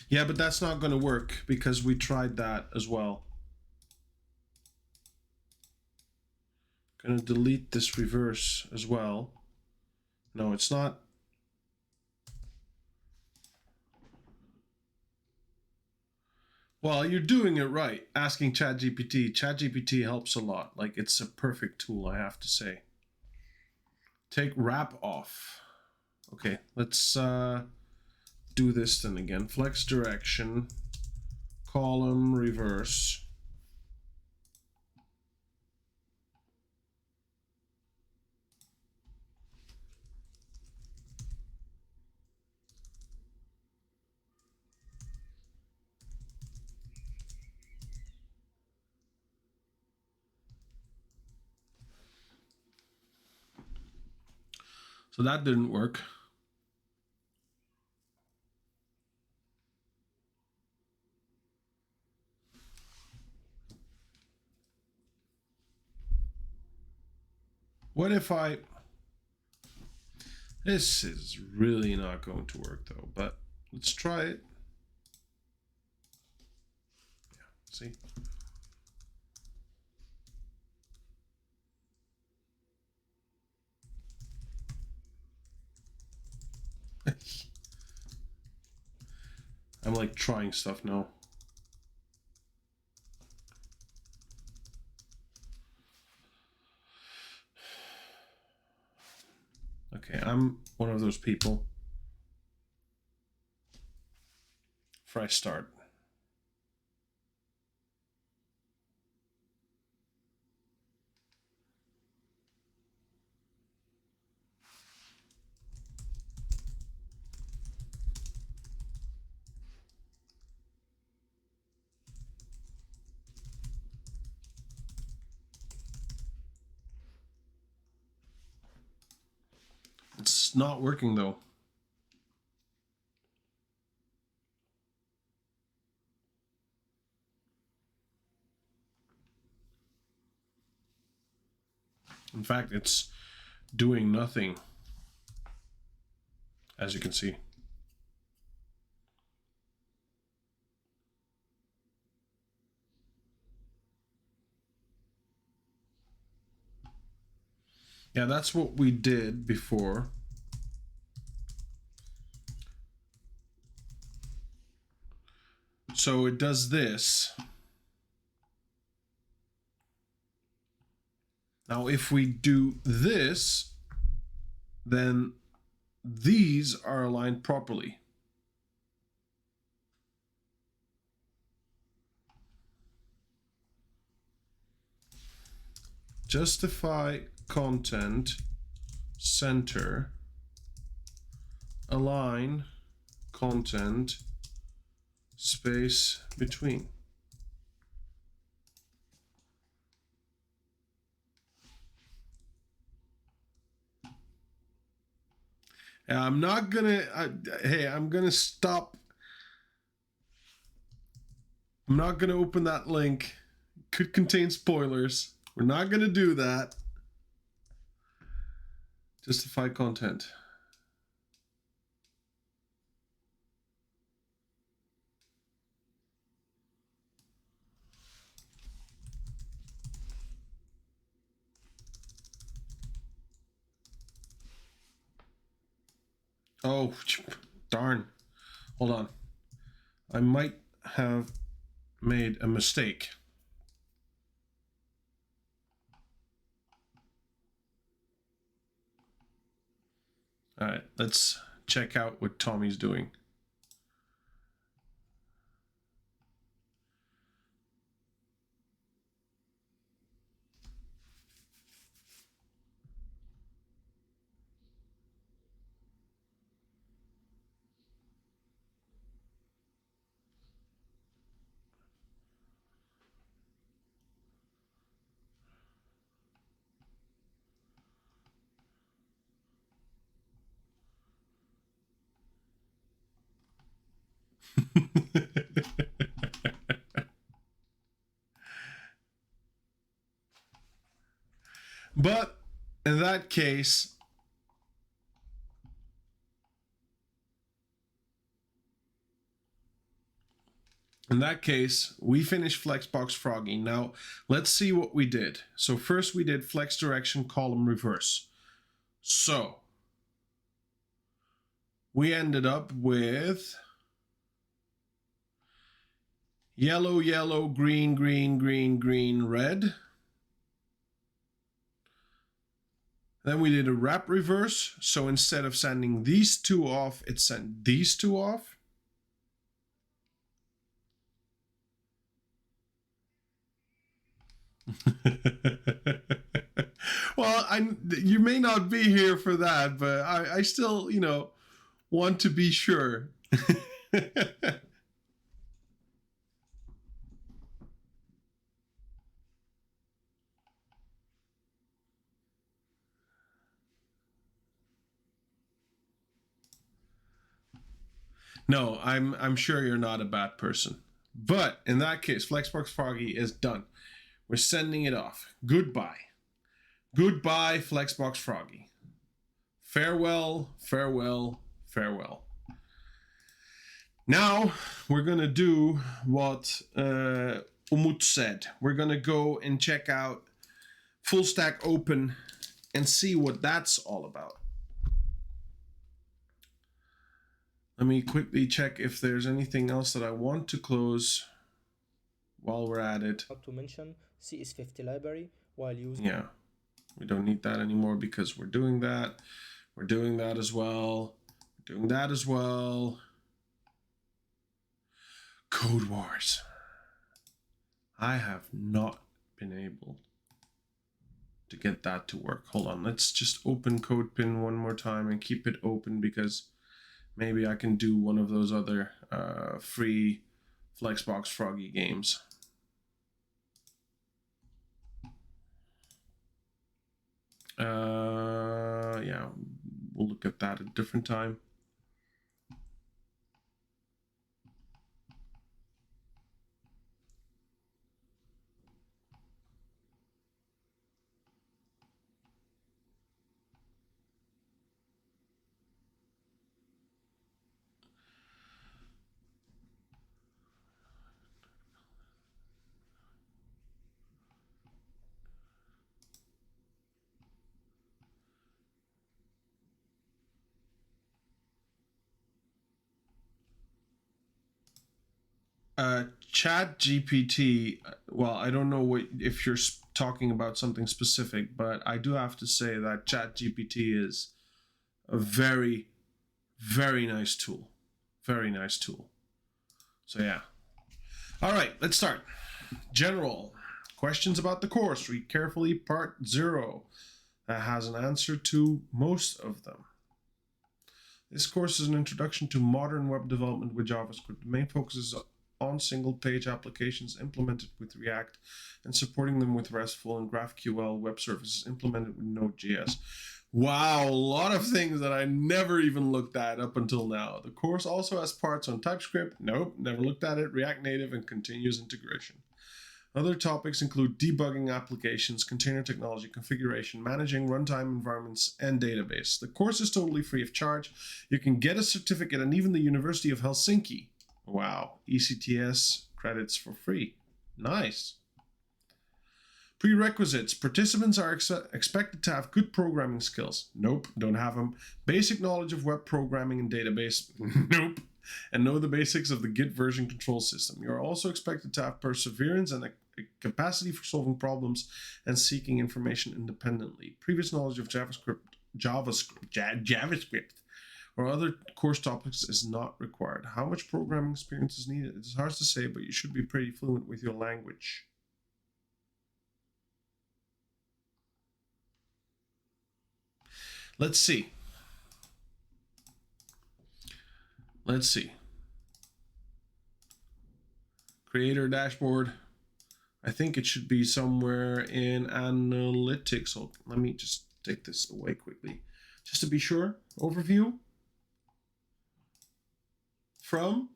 Yeah, but that's not going to work because we tried that as well. Going to delete this reverse as well. No, it's not. Well, you're doing it right. Asking ChatGPT. ChatGPT helps a lot. Like, it's a perfect tool, I have to say. Take wrap off. Okay, let's do this then again. Flex direction, column reverse. So that didn't work. What if I... This is really not going to work though, but let's try it. Yeah, see? I'm like trying stuff now. Okay, I'm one of those people. Fresh start. It's not working though. In fact, it's doing nothing, as you can see. – Yeah, that's what we did before. So it does this. Now, if we do this, then these are aligned properly. Justify content, center, align content, space between. I'm not gonna, hey, I'm gonna stop. I'm not gonna open that link. Could contain spoilers. We're not gonna do that. Justify content. Oh, darn. Hold on. I might have made a mistake. All right, let's check out what Tommy's doing. But in that case, we finished Flexbox Froggy. Now, let's see what we did. So first we did flex direction column reverse. So we ended up with yellow, yellow, green, green, green, green, red. Then we did a wrap reverse. So instead of sending these two off, it sent these two off. Well, you may not be here for that, but I still, want to be sure. No, I'm sure you're not a bad person. But in that case, Flexbox Froggy is done. We're sending it off. Goodbye. Goodbye, Flexbox Froggy. Farewell, farewell, farewell. Now, we're going to do what Umut said. We're going to go and check out Full Stack Open and see what that's all about. Let me quickly check if there's anything else that I want to close while we're at it. Not to mention CS50 library while using. Yeah, we don't need that anymore because we're doing that. We're doing that as well. We're doing that as well. Code Wars. I have not been able to get that to work. Hold on, let's just open CodePin one more time and keep it open because maybe I can do one of those other free Flexbox Froggy games. Yeah, we'll look at that at a different time. ChatGPT, well, I don't know what if you're talking about something specific, but I do have to say that ChatGPT is a very, very nice tool. Very nice tool. So yeah. All right, let's start. General. Questions about the course. Read carefully part 0. That has an answer to most of them. This course is an introduction to modern web development with JavaScript. The main focus is on single-page applications implemented with React and supporting them with RESTful and GraphQL web services implemented with Node.js. Wow, a lot of things that I never even looked at up until now. The course also has parts on TypeScript. Nope, never looked at it. React Native and continuous integration. Other topics include debugging applications, container technology, configuration, managing runtime environments, and database. The course is totally free of charge. You can get a certificate and even the University of Helsinki. Wow, ECTS credits for free. Nice. Prerequisites. Participants are expected to have good programming skills. Nope, don't have them. Basic knowledge of web programming and database. Nope. And know the basics of the Git version control system. You are also expected to have perseverance and a capacity for solving problems and seeking information independently. Previous knowledge of JavaScript, or other course topics is not required. How much programming experience is needed? It's hard to say, but you should be pretty fluent with your language. Let's see. Creator dashboard. I think it should be somewhere in analytics. So let me just take this away quickly, just to be sure. Overview. From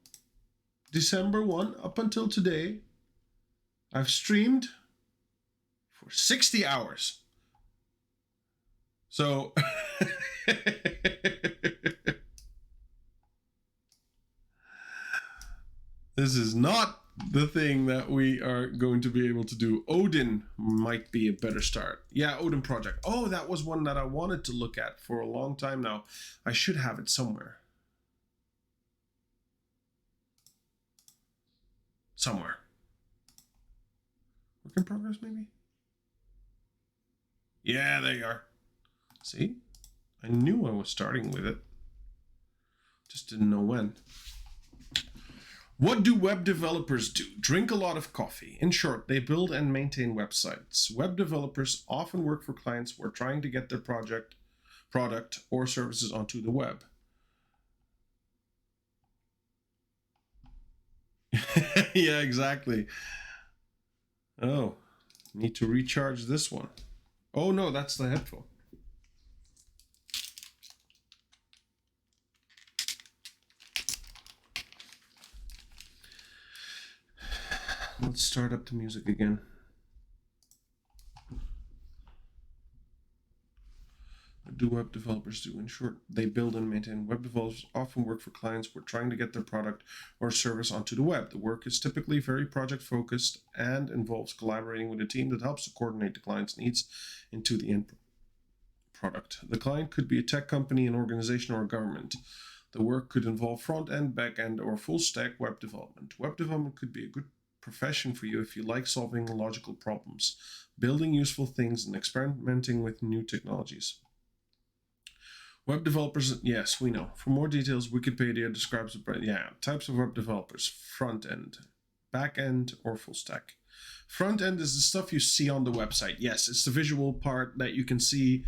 December 1 up until today, I've streamed for 60 hours. So this is not the thing that we are going to be able to do. Odin might be a better start. Yeah, Odin project. Oh, that was one that I wanted to look at for a long time now. I should have it somewhere. Work in progress, maybe? Yeah, there you are. See? I knew I was starting with it. Just didn't know when. What do web developers do? Drink a lot of coffee. In short, they build and maintain websites. Web developers often work for clients who are trying to get their product or services onto the web. Yeah, exactly. Oh, need to recharge this one. Oh no, that's the headphone. Let's start up the music again. What do web developers do? In short, they build and maintain. Web developers often work for clients who are trying to get their product or service onto the web. The work is typically very project focused and involves collaborating with a team that helps to coordinate the client's needs into the end product. The client could be a tech company, an organization, or a government. The work could involve front-end, back-end, or full-stack web development. Web development could be a good profession for you if you like solving logical problems, building useful things, and experimenting with new technologies. Web developers, yes, we know. For more details, Wikipedia describes types of web developers: front-end, back-end, or full-stack. Front-end is the stuff you see on the website. Yes, it's the visual part that you can see,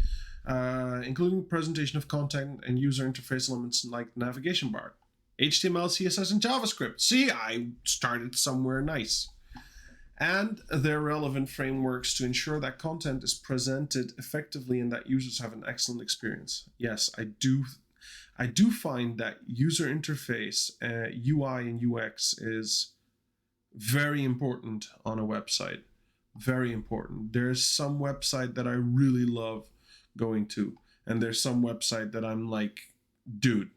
including presentation of content and user interface elements like navigation bar. HTML, CSS, and JavaScript. See, I started somewhere nice. And their relevant frameworks to ensure that content is presented effectively and that users have an excellent experience. Yes, I do find that user interface, UI and UX is very important on a website. Very important. There's some website that I really love going to, and there's some website that I'm like, dude,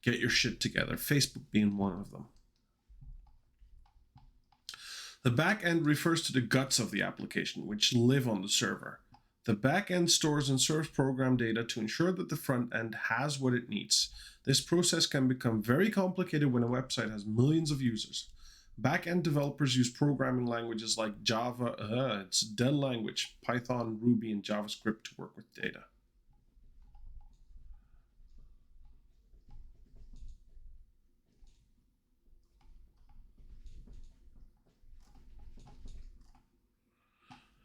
get your shit together. Facebook being one of them. The back end refers to the guts of the application, which live on the server. The back end stores and serves program data to ensure that the front end has what it needs. This process can become very complicated when a website has millions of users. Back-end developers use programming languages like Java, it's a dead language, Python, Ruby, and JavaScript to work with data.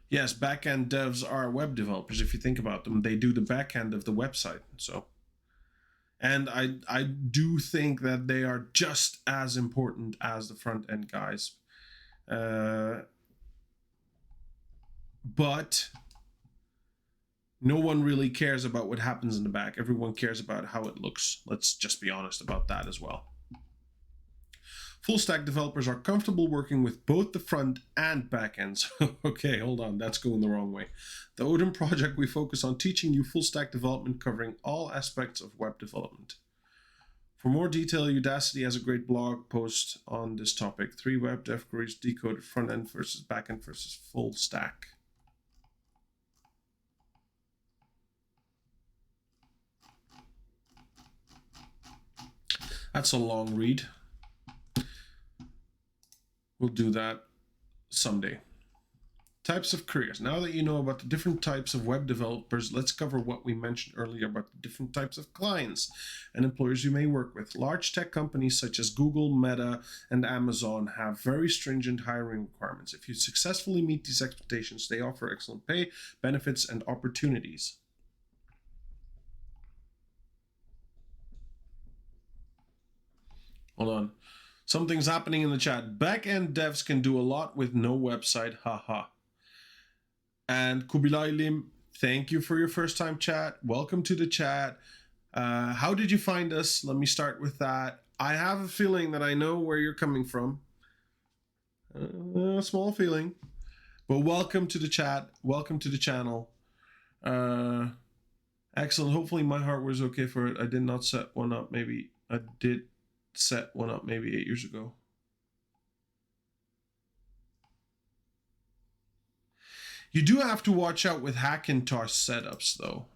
Yes, back-end devs are web developers. If you think about them, they do the back-end of the website. So, and I do think that they are just as important as the front-end guys. But no one really cares about what happens in the back. Everyone cares about how it looks. Let's just be honest about that as well. Full stack developers are comfortable working with both the front and back ends. Okay, hold on, that's going the wrong way. The Odin project, we focus on teaching you full stack development covering all aspects of web development. For more detail, Udacity has a great blog post on this topic. 3 web dev careers decoded, front end versus back end versus full stack. That's a long read. We'll do that someday. Types of careers. Now that you know about the different types of web developers, let's cover what we mentioned earlier about the different types of clients and employers you may work with. Large tech companies such as Google, Meta, and Amazon have very stringent hiring requirements. If you successfully meet these expectations, they offer excellent pay, benefits, and opportunities. Hold on. Something's happening in the chat. Back-end devs can do a lot with no website, haha. And Kubilai Lim, thank you for your first time chat. Welcome to the chat. How did you find us? Let me start with that. I have a feeling that I know where you're coming from. A small feeling. But welcome to the chat. Welcome to the channel. Excellent. Hopefully my hardware is okay for it. I did not set one up. Maybe I did set one up maybe 8 years ago. You do have to watch out with Hackintosh setups though.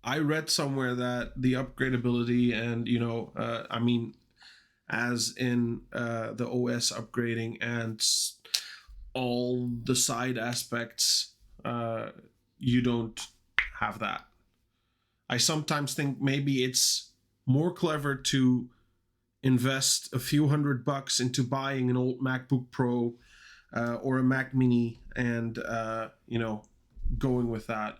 I read somewhere that the upgradability and, you know, I mean, as in the OS upgrading and all the side aspects, you don't have that. I sometimes think maybe it's more clever to invest a few $100 into buying an old MacBook Pro or a Mac Mini and, you know, going with that.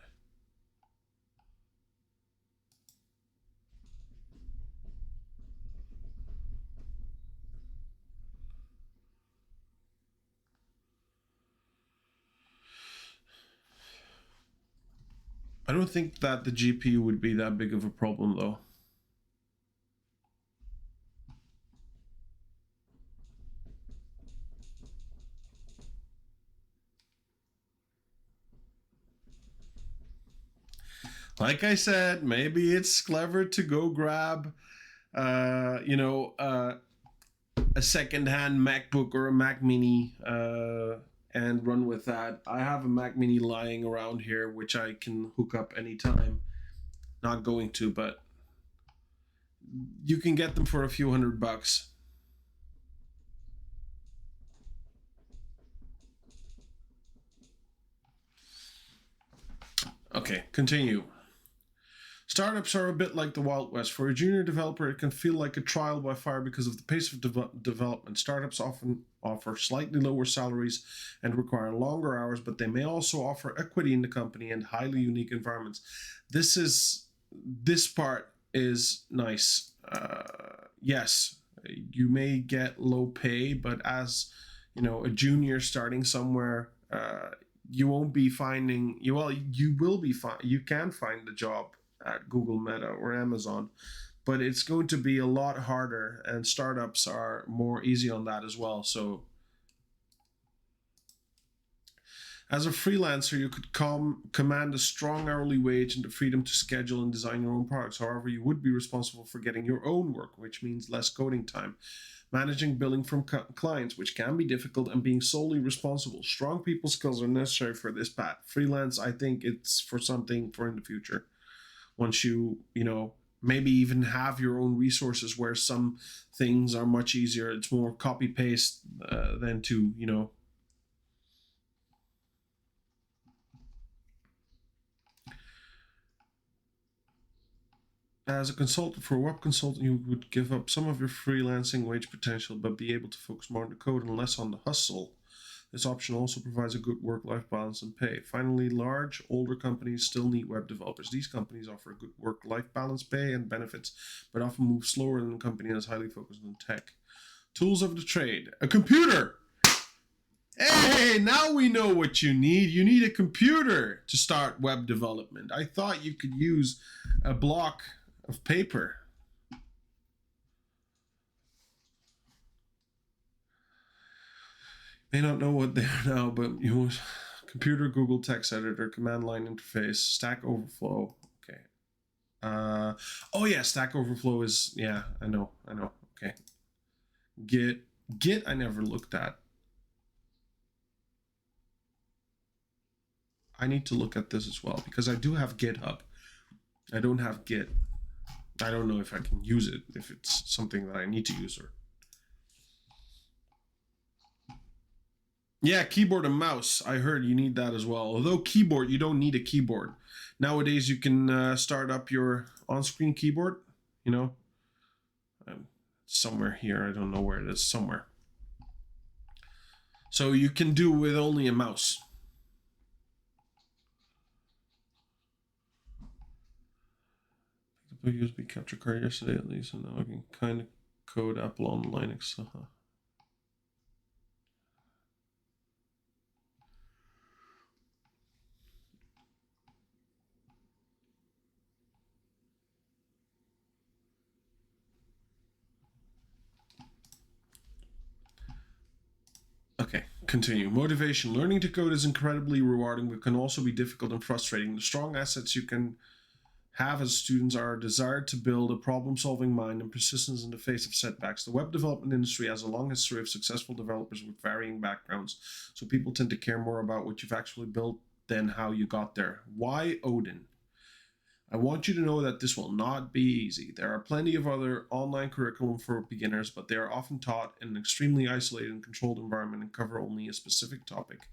I don't think that the GPU would be that big of a problem though. Like I said, maybe it's clever to go grab, you know, a second-hand MacBook or a Mac Mini and run with that. I have a Mac Mini lying around here, which I can hook up anytime. Not going to, but you can get them for a few $100. Okay, continue. Startups are a bit like the Wild West. For a junior developer, it can feel like a trial by fire because of the pace of development. Startups often offer slightly lower salaries and require longer hours, but they may also offer equity in the company and highly unique environments. This part is nice. Yes, you may get low pay, but as you know, a junior starting somewhere, you won't be finding you will be fine. You can find the job at Google, Meta, or Amazon, but it's going to be a lot harder, and startups are more easy on that as well. So as a freelancer, you could command a strong hourly wage and the freedom to schedule and design your own products. However, you would be responsible for getting your own work, which means less coding time, managing billing from clients, which can be difficult, and being solely responsible. Strong people skills are necessary for this path. Freelance, I think it's for something for in the future. Once you know, maybe even have your own resources where some things are much easier. It's more copy paste than to, you know. As a consultant, for a web consultant, you would give up some of your freelancing wage potential, but be able to focus more on the code and less on the hustle. This option also provides a good work-life balance and pay. Finally, large, older companies still need web developers. These companies offer a good work-life balance, pay, and benefits, but often move slower than a company that is highly focused on tech. Tools of the trade. A computer! Hey, now we know what you need. You need a computer to start web development. I thought you could use a block of paper. May not know what they are now, but you know, computer, Google text editor, command line interface, Stack Overflow. Okay. Oh yeah, Stack Overflow is, yeah, I know. Okay. Git I never looked at. I need to look at this as well because I do have GitHub. I don't have Git. I don't know if I can use it, if it's something that I need to use. Or yeah, keyboard and mouse. I heard you need that as well. Although keyboard, you don't need a keyboard. Nowadays, you can start up your on-screen keyboard, you know. Somewhere here, I don't know where it is, somewhere. So you can do with only a mouse. I picked up a USB capture card yesterday at least, and now I can kind of code Apple on Linux. Okay, continue. Motivation. Learning to code is incredibly rewarding, but can also be difficult and frustrating. The strong assets you can have as students are a desire to build a problem-solving mind and persistence in the face of setbacks. The web development industry has a long history of successful developers with varying backgrounds, so people tend to care more about what you've actually built than how you got there. Why Odin? I want you to know that this will not be easy. There are plenty of other online curriculum for beginners, but they are often taught in an extremely isolated and controlled environment and cover only a specific topic.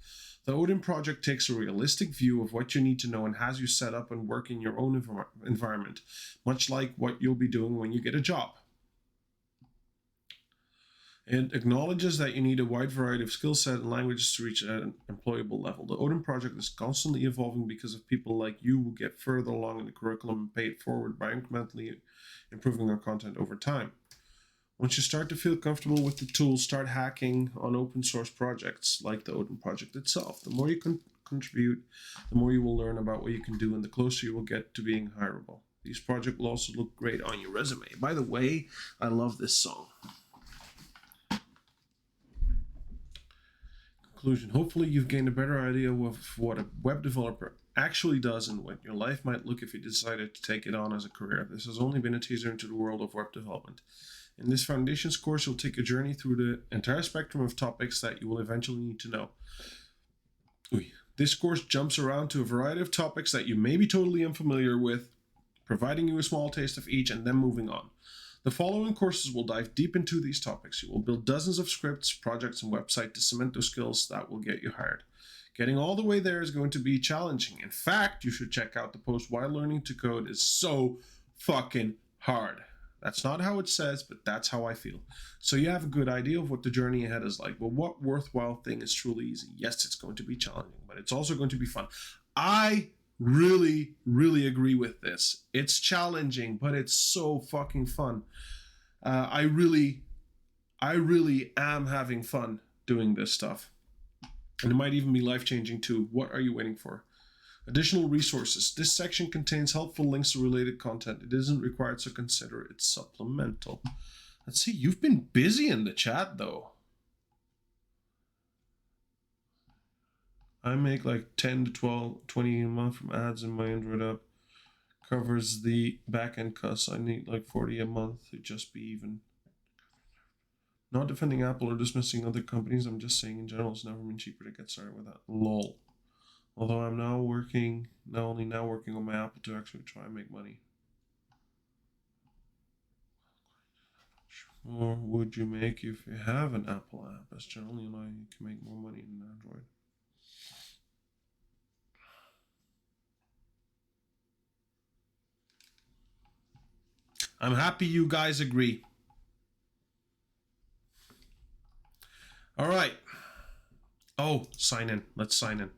The Odin project takes a realistic view of what you need to know and has you set up and work in your own environment, much like what you'll be doing when you get a job. It acknowledges that you need a wide variety of skill set and languages to reach an employable level. The Odin project is constantly evolving because of people like you who get further along in the curriculum and pay it forward by incrementally improving our content over time. Once you start to feel comfortable with the tools, start hacking on open source projects like the Odin project itself. The more you can contribute, the more you will learn about what you can do and the closer you will get to being hireable. These projects will also look great on your resume. By the way, I love this song. Conclusion. Hopefully you've gained a better idea of what a web developer actually does and what your life might look if you decided to take it on as a career. This has only been a teaser into the world of web development. In this Foundations course, you'll take a journey through the entire spectrum of topics that you will eventually need to know. This course jumps around to a variety of topics that you may be totally unfamiliar with, providing you a small taste of each and then moving on. The following courses will dive deep into these topics. You will build dozens of scripts, projects, and websites to cement those skills that will get you hired. Getting all the way there is going to be challenging. In fact, you should check out the post Why Learning to Code is So Fucking Hard. That's not how it says, but that's how I feel. So you have a good idea of what the journey ahead is like. But what worthwhile thing is truly easy? Yes, it's going to be challenging, but it's also going to be fun. I really agree with this. It's challenging, but it's so fucking fun. I really am having fun doing this stuff. And it might even be life-changing too. What are you waiting for? Additional resources. This section contains helpful links to related content. It isn't required, so consider it supplemental. Let's see, you've been busy in the chat though. I make like 10 to 12, 20 a month from ads in my Android app. Covers the back-end costs. I need like 40 a month to just be even. Not defending Apple or dismissing other companies. I'm just saying in general it's never been cheaper to get started with that. Lol. Although I'm now only working on my Apple to actually try and make money. Or would you make if you have an Apple app? As generally, you know, you can make more money than Android. I'm happy you guys agree. All right. Oh, sign in. Let's sign in.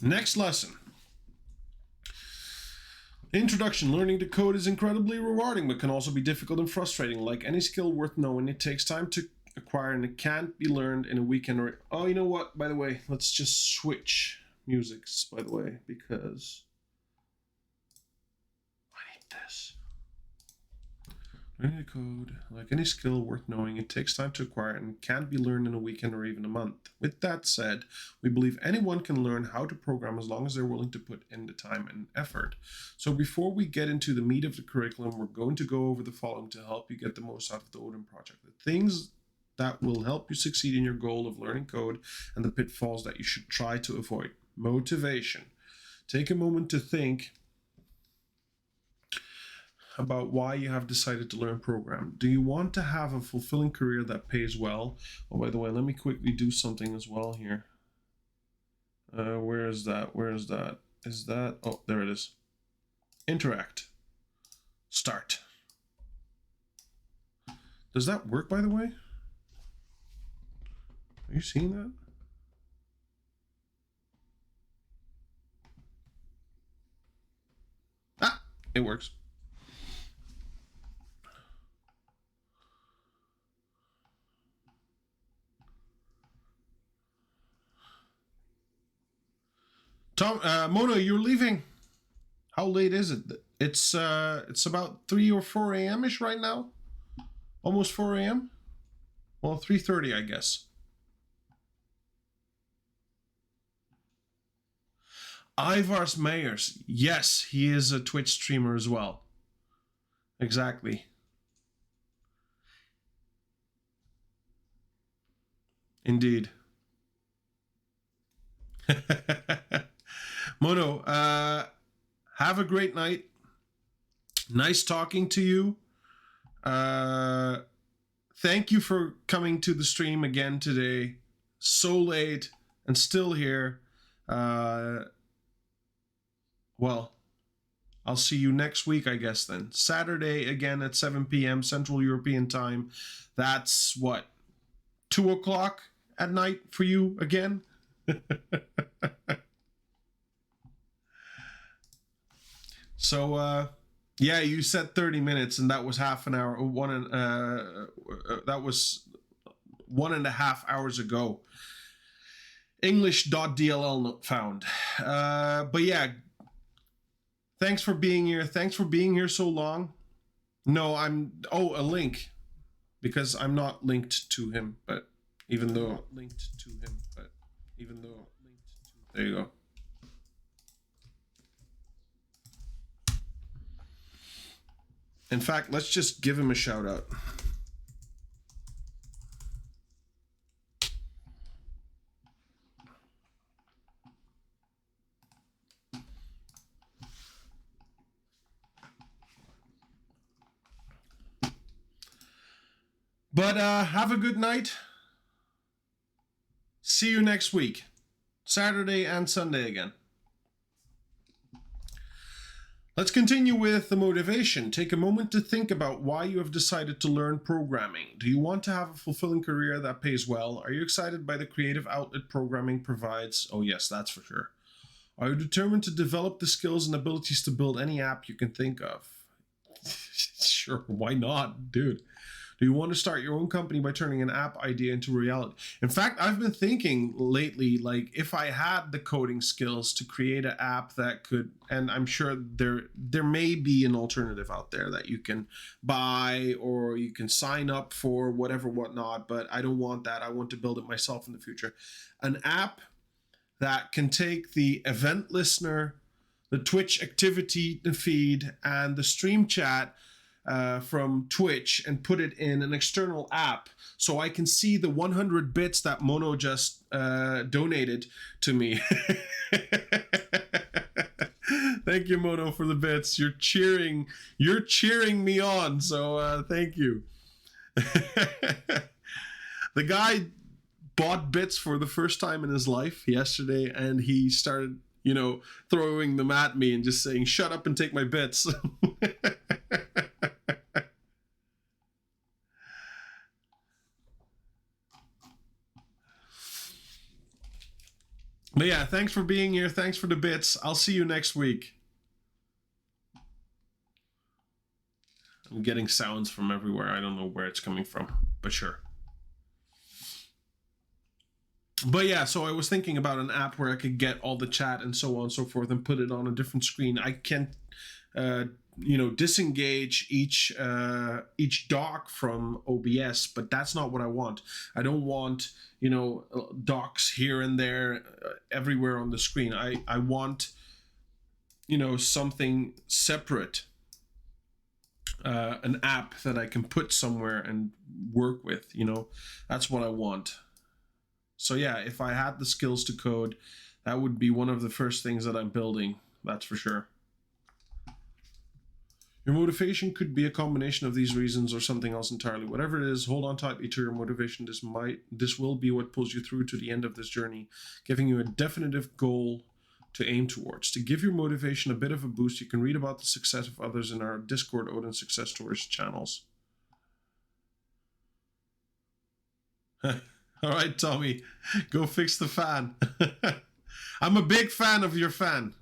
Next lesson. Introduction. Learning to code is incredibly rewarding, but can also be difficult and frustrating. Like any skill worth knowing, it takes time to acquire and it can't be learned in a weekend or... Oh, you know what? By the way, let's just switch musics, by the way, because I need this. Learning to code, like any skill worth knowing, it takes time to acquire and can't be learned in a weekend or even a month. With that said, we believe anyone can learn how to program as long as they're willing to put in the time and effort. So before we get into the meat of the curriculum, we're going to go over the following to help you get the most out of the Odin project. The things that will help you succeed in your goal of learning code and the pitfalls that you should try to avoid. Motivation. Take a moment to think about why you have decided to learn program. Do you want to have a fulfilling career that pays well? Oh, by the way, let me quickly do something as well here. Where is that? Where is that? Is that? Oh, there it is. Interact. Start. Does that work, by the way? Are you seeing that? Ah, it works. Tom, Mona, you're leaving. How late is it? It's about 3 or 4 a.m. ish right now. Almost 4 a.m. Well, 3:30, I guess. Ivars Meyers. Yes, he is a Twitch streamer as well. Exactly. Indeed. Mono, have a great night. Nice talking to you. Thank you for coming to the stream again today. So late and still here. Well, I'll see you next week, I guess, then. Saturday, again, at 7 p.m. Central European Time. That's, what, 2 o'clock at night for you again? So, yeah, you said 30 minutes, and that was half an hour. That was 1.5 hours ago. English.dll not found. But yeah, thanks for being here. Thanks for being here so long. No, a link, because I'm not linked to him, but even though there you go. In fact, let's just give him a shout out. But have a good night. See you next week. Saturday and Sunday again. Let's continue with the motivation. Take a moment to think about why you have decided to learn programming. Do you want to have a fulfilling career that pays well? Are you excited by the creative outlet programming provides? Oh yes, that's for sure. Are you determined to develop the skills and abilities to build any app you can think of? Sure, why not, dude? Do you want to start your own company by turning an app idea into reality? In fact, I've been thinking lately, like, if I had the coding skills to create an app that could, and I'm sure there may be an alternative out there that you can buy or you can sign up for, whatever, whatnot, but I don't want that. I want to build it myself in the future. An app that can take the event listener, the Twitch activity feed, and the stream chat from Twitch and put it in an external app so I can see the 100 bits that Mono just donated to me. Thank you, Mono, for the bits. You're cheering me on. So thank you. The guy bought bits for the first time in his life yesterday, and he started, throwing them at me and just saying, "Shut up and take my bits." But yeah, thanks for being here. Thanks for the bits. I'll see you next week. I'm getting sounds from everywhere. I don't know where it's coming from, but sure. But yeah, so I was thinking about an app where I could get all the chat and so on and so forth and put it on a different screen. I can't, disengage each dock from OBS, but that's not what I want. I don't want, docks here and there, everywhere on the screen. I want, something separate, an app that I can put somewhere and work with. That's what I want. So yeah, if I had the skills to code, that would be one of the first things that I'm building. That's for sure. Your motivation could be a combination of these reasons or something else entirely. Whatever it is, hold on tightly to your motivation. This will be what pulls you through to the end of this journey, giving you a definitive goal to aim towards. To give your motivation a bit of a boost, you can read about the success of others in our Discord Odin Success Stories channels. All right, Tommy, go fix the fan. I'm a big fan of your fan.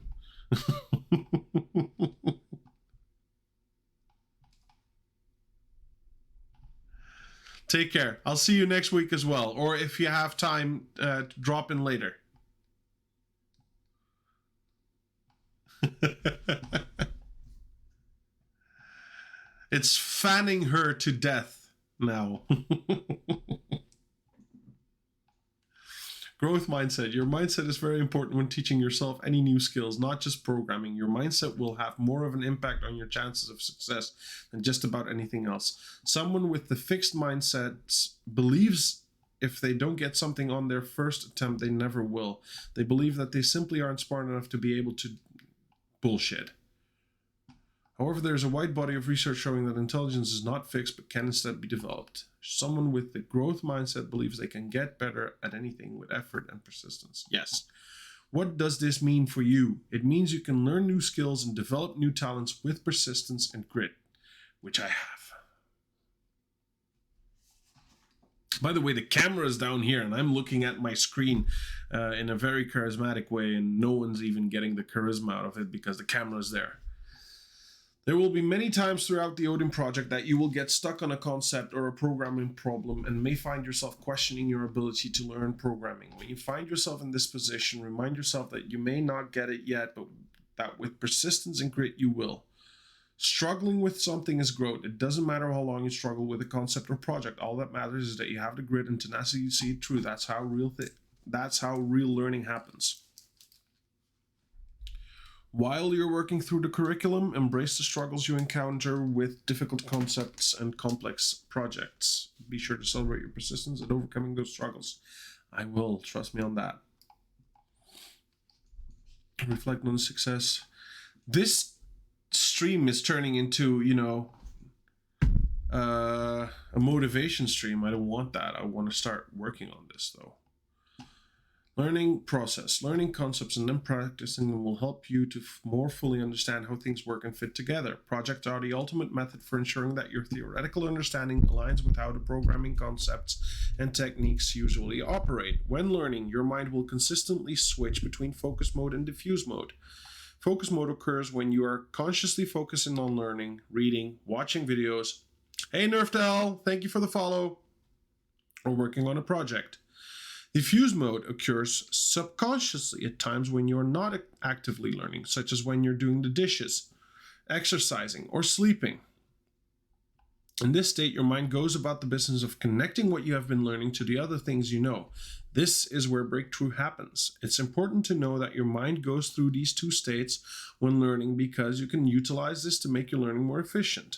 Take care. I'll see you next week as well. Or if you have time, drop in later. It's fanning her to death now. Growth mindset. Your mindset is very important when teaching yourself any new skills, not just programming. Your mindset will have more of an impact on your chances of success than just about anything else. Someone with the fixed mindset believes if they don't get something on their first attempt, they never will. They believe that they simply aren't smart enough to be able to bullshit. However, there's a wide body of research showing that intelligence is not fixed but can instead be developed. Someone with the growth mindset believes they can get better at anything with effort and persistence. Yes. What does this mean for you? It means you can learn new skills and develop new talents with persistence and grit, which I have. By the way, the camera is down here and I'm looking at my screen in a very charismatic way, and no one's even getting the charisma out of it because the camera is there. There will be many times throughout the Odin project that you will get stuck on a concept or a programming problem and may find yourself questioning your ability to learn programming. When you find yourself in this position, remind yourself that you may not get it yet, but that with persistence and grit, you will. Struggling with something is growth. It doesn't matter how long you struggle with a concept or project. All that matters is that you have the grit and tenacity to see it through. That's how real learning happens. While you're working through the curriculum, embrace the struggles you encounter with difficult concepts and complex projects. Be sure to celebrate your persistence at overcoming those struggles. I will, trust me on that. Reflect on the success. This stream is turning into, a motivation stream. I don't want that. I want to start working on this, though. Learning process. Learning concepts and then practicing them will help you to more fully understand how things work and fit together. Projects are the ultimate method for ensuring that your theoretical understanding aligns with how the programming concepts and techniques usually operate. When learning, your mind will consistently switch between focus mode and diffuse mode. Focus mode occurs when you are consciously focusing on learning, reading, watching videos. Hey Nerfdell, thank you for the follow. Or working on a project. Diffuse mode occurs subconsciously at times when you're not actively learning, such as when you're doing the dishes, exercising, or sleeping. In this state, your mind goes about the business of connecting what you have been learning to the other things you know. This is where breakthrough happens. It's important to know that your mind goes through these two states when learning because you can utilize this to make your learning more efficient.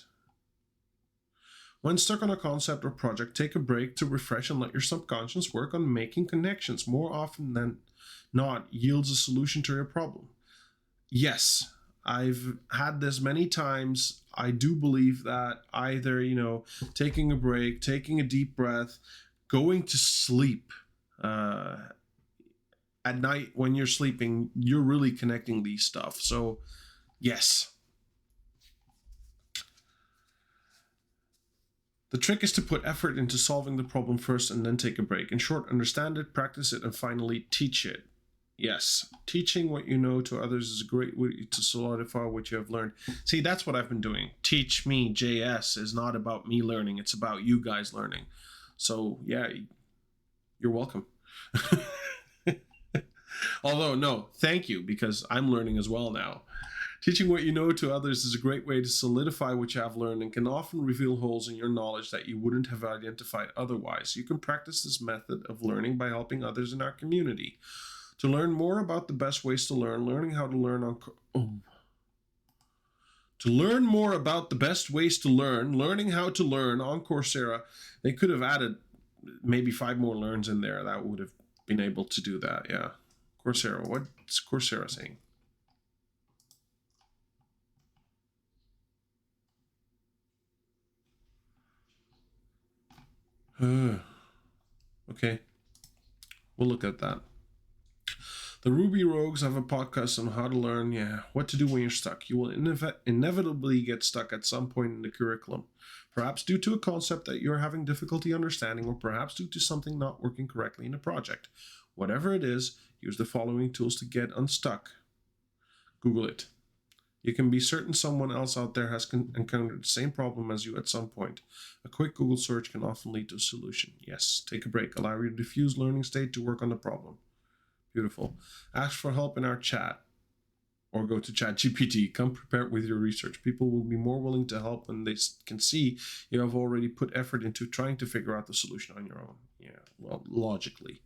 When stuck on a concept or project, take a break to refresh and let your subconscious work on making connections. More often than not, yields a solution to your problem. Yes, I've had this many times. I do believe that either, taking a break, taking a deep breath, going to sleep at night when you're sleeping, you're really connecting these stuff. So, yes. The trick is to put effort into solving the problem first and then take a break. In short, understand it, practice it, and finally teach it. Yes, teaching what you know to others is a great way to solidify what you have learned. See, that's what I've been doing. TeachMeJS is not about me learning, it's about you guys learning. So, yeah, you're welcome. Although, no, thank you, because I'm learning as well now. Teaching what you know to others is a great way to solidify what you have learned and can often reveal holes in your knowledge that you wouldn't have identified otherwise. You can practice this method of learning by helping others in our community. To learn more about the best ways to learn, learning how to learn on To learn more about the best ways to learn, learning how to learn on Coursera, they could have added maybe 5 more learns in there. That would have been able to do that, yeah. Coursera, what's Coursera saying? Okay, we'll look at that. The Ruby Rogues have a podcast on how to learn, what to do when you're stuck. You will inevitably get stuck at some point in the curriculum, perhaps due to a concept that you're having difficulty understanding, or perhaps due to something not working correctly in a project. Whatever it is, use the following tools to get unstuck. Google it. You can be certain someone else out there has encountered the same problem as you at some point. A quick Google search can often lead to a solution. Yes, take a break. Allow your diffuse learning state to work on the problem. Beautiful. Ask for help in our chat or go to ChatGPT. Come prepared with your research. People will be more willing to help when they can see you have already put effort into trying to figure out the solution on your own. Yeah, well, logically.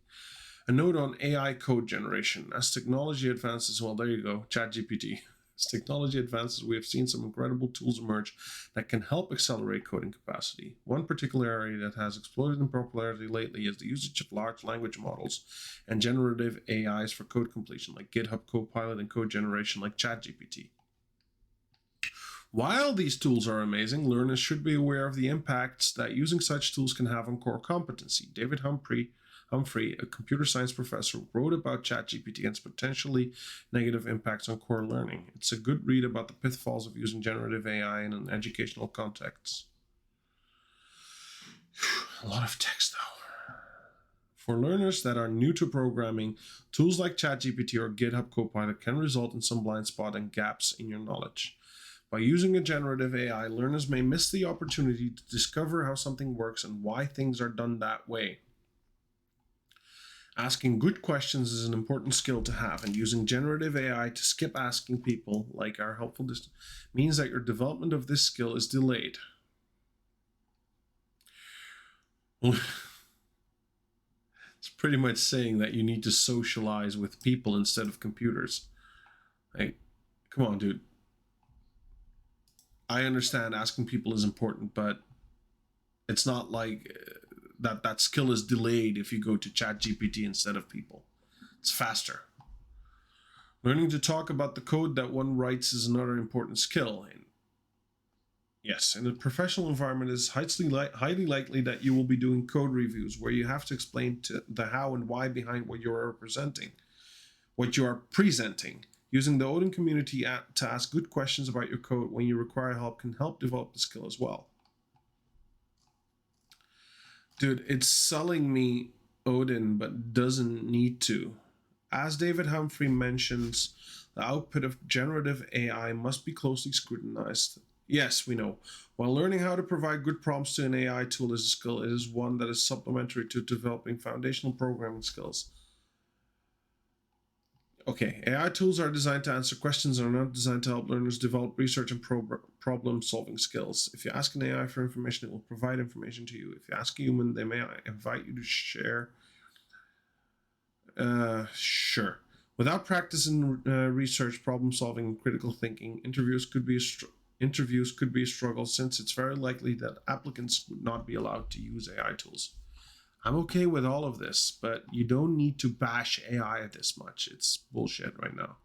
A note on AI code generation. As technology advances, well, there you go, ChatGPT. As technology advances, we have seen some incredible tools emerge that can help accelerate coding capacity. One particular area that has exploded in popularity lately is the usage of large language models and generative AIs for code completion, like GitHub Copilot, and code generation like ChatGPT. While these tools are amazing, learners should be aware of the impacts that using such tools can have on core competency. David Humphrey, a computer science professor, wrote about ChatGPT and its potentially negative impacts on core learning. It's a good read about the pitfalls of using generative AI in an educational context. A lot of text, though. For learners that are new to programming, tools like ChatGPT or GitHub Copilot can result in some blind spot and gaps in your knowledge. By using a generative AI, learners may miss the opportunity to discover how something works and why things are done that way. Asking good questions is an important skill to have, and using generative AI to skip asking people, like our helpful means that your development of this skill is delayed. Well, it's pretty much saying that you need to socialize with people instead of computers. Like, come on, dude. I understand asking people is important, but it's not like that skill is delayed if you go to ChatGPT instead of people. It's faster. Learning to talk about the code that one writes is another important skill. And yes, in a professional environment, it's highly likely that you will be doing code reviews where you have to explain the how and why behind what you are presenting. Using the Odin community to ask good questions about your code when you require help can help develop the skill as well. Dude, it's selling me Odin, but doesn't need to. As David Humphrey mentions, the output of generative AI must be closely scrutinized. Yes, we know. While learning how to provide good prompts to an AI tool is a skill, it is one that is supplementary to developing foundational programming skills. Okay, AI tools are designed to answer questions and are not designed to help learners develop research and problem-solving skills. If you ask an AI for information, it will provide information to you. If you ask a human, they may invite you to share. Sure. Without practice in research, problem-solving, and critical thinking, interviews could be a struggle, since it's very likely that applicants would not be allowed to use AI tools. I'm okay with all of this, but you don't need to bash AI this much. It's bullshit right now.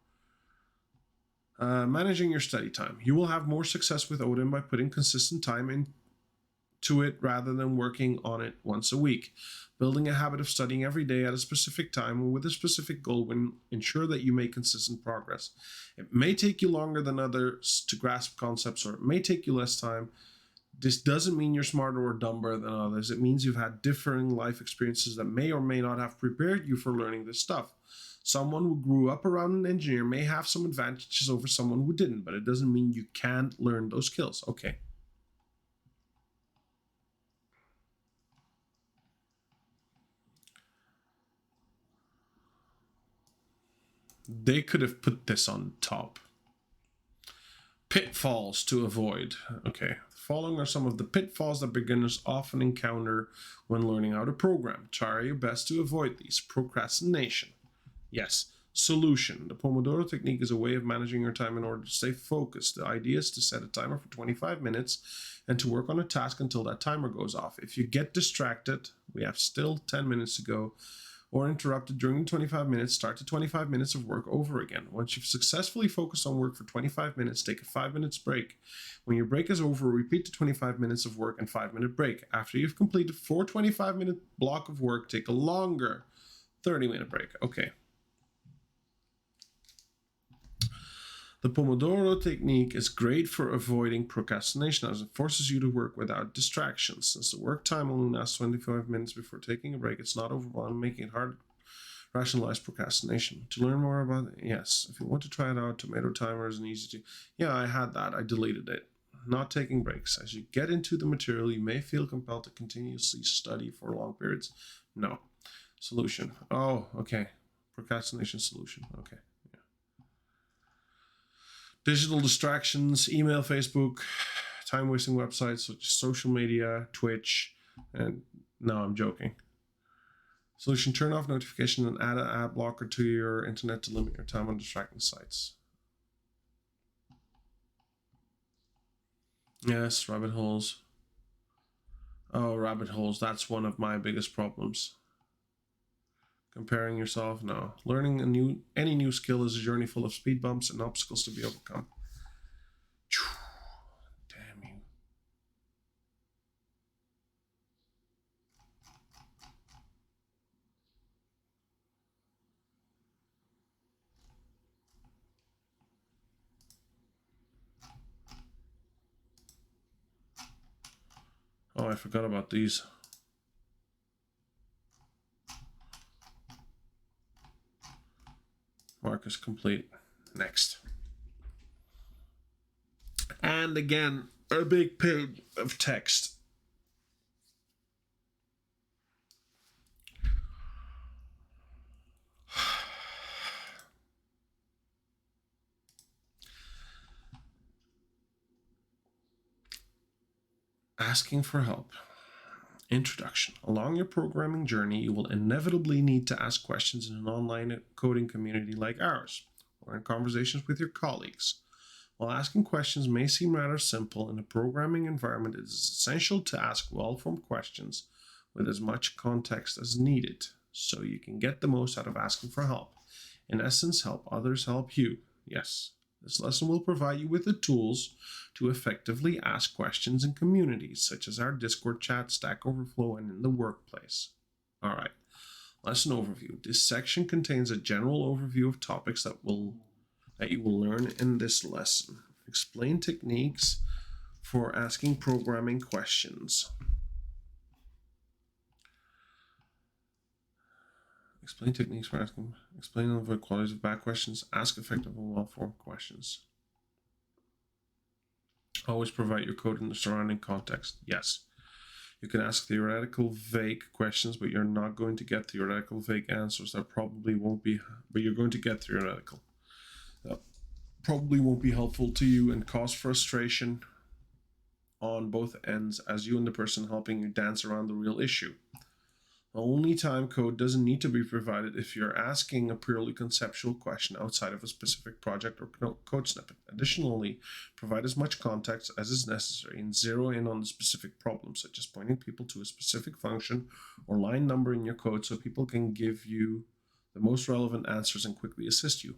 Managing your study time. You will have more success with Odin by putting consistent time into it rather than working on it once a week. Building a habit of studying every day at a specific time with a specific goal will ensure that you make consistent progress. It may take you longer than others to grasp concepts, or it may take you less time. This doesn't mean you're smarter or dumber than others. It means you've had differing life experiences that may or may not have prepared you for learning this stuff. Someone who grew up around an engineer may have some advantages over someone who didn't, but it doesn't mean you can't learn those skills. Okay. They could have put this on top. Pitfalls to avoid. Okay. Following are some of the pitfalls that beginners often encounter when learning how to program. Try your best to avoid these. Procrastination. Yes. Solution. The Pomodoro technique is a way of managing your time in order to stay focused. The idea is to set a timer for 25 minutes and to work on a task until that timer goes off. If you get distracted, we have still 10 minutes to go, or interrupted during the 25 minutes, start the 25 minutes of work over again. Once you've successfully focused on work for 25 minutes, take a 5 minutes break. When your break is over, repeat the 25 minutes of work and 5-minute break. After you've completed 4 25-minute block of work, take a longer 30-minute break. Okay. The Pomodoro technique is great for avoiding procrastination as it forces you to work without distractions. Since the work time only lasts 25 minutes before taking a break, it's not overwhelming, making it hard to rationalize procrastination. To learn more about it, yes. If you want to try it out, Tomato Timer is an easy to... Yeah, I had that. I deleted it. Not taking breaks. As you get into the material, you may feel compelled to continuously study for long periods. No. Solution. Oh, okay. Procrastination solution. Okay. Digital distractions, email, Facebook, time-wasting websites such as social media, Twitch, and no, I'm joking. Solution, turn off notifications and add an ad blocker to your internet to limit your time on distracting sites. Yes, rabbit holes. Oh, rabbit holes, that's one of my biggest problems. Comparing yourself, no. Learning any new skill is a journey full of speed bumps and obstacles to be overcome. Damn you. Oh, I forgot about these. Mark is complete. Next. And again, a big page of text. Asking for help. Introduction. Along your programming journey, you will inevitably need to ask questions in an online coding community like ours, or in conversations with your colleagues. While asking questions may seem rather simple, in a programming environment it is essential to ask well-formed questions with as much context as needed, so you can get the most out of asking for help. In essence, help others help you. Yes. This lesson will provide you with the tools to effectively ask questions in communities such as our Discord chat, Stack Overflow, and in the workplace. All right, lesson overview. This section contains a general overview of topics that you will learn in this lesson. Explain techniques for asking programming questions. Explain techniques for asking. Explain and avoid qualities of bad questions. Ask effective and well-formed questions. Always provide your code in the surrounding context. Yes. You can ask theoretical vague questions, but you're not going to get theoretical vague answers. That probably won't be, but you're going to get theoretical. That probably won't be helpful to you and cause frustration on both ends as you and the person helping you dance around the real issue. Only time code doesn't need to be provided if you're asking a purely conceptual question outside of a specific project or code snippet. Additionally, provide as much context as is necessary and zero in on the specific problem, such as pointing people to a specific function or line number in your code so people can give you the most relevant answers and quickly assist you.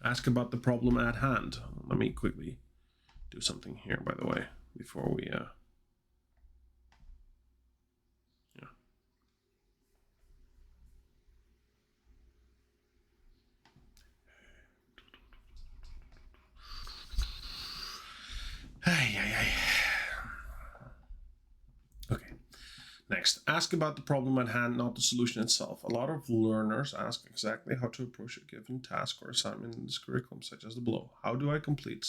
Ask about the problem at hand. Let me quickly do something here, by the way, before we Okay. Next, ask about the problem at hand, not the solution itself. A lot of learners ask exactly how to approach a given task or assignment in this curriculum, such as the below. How do I complete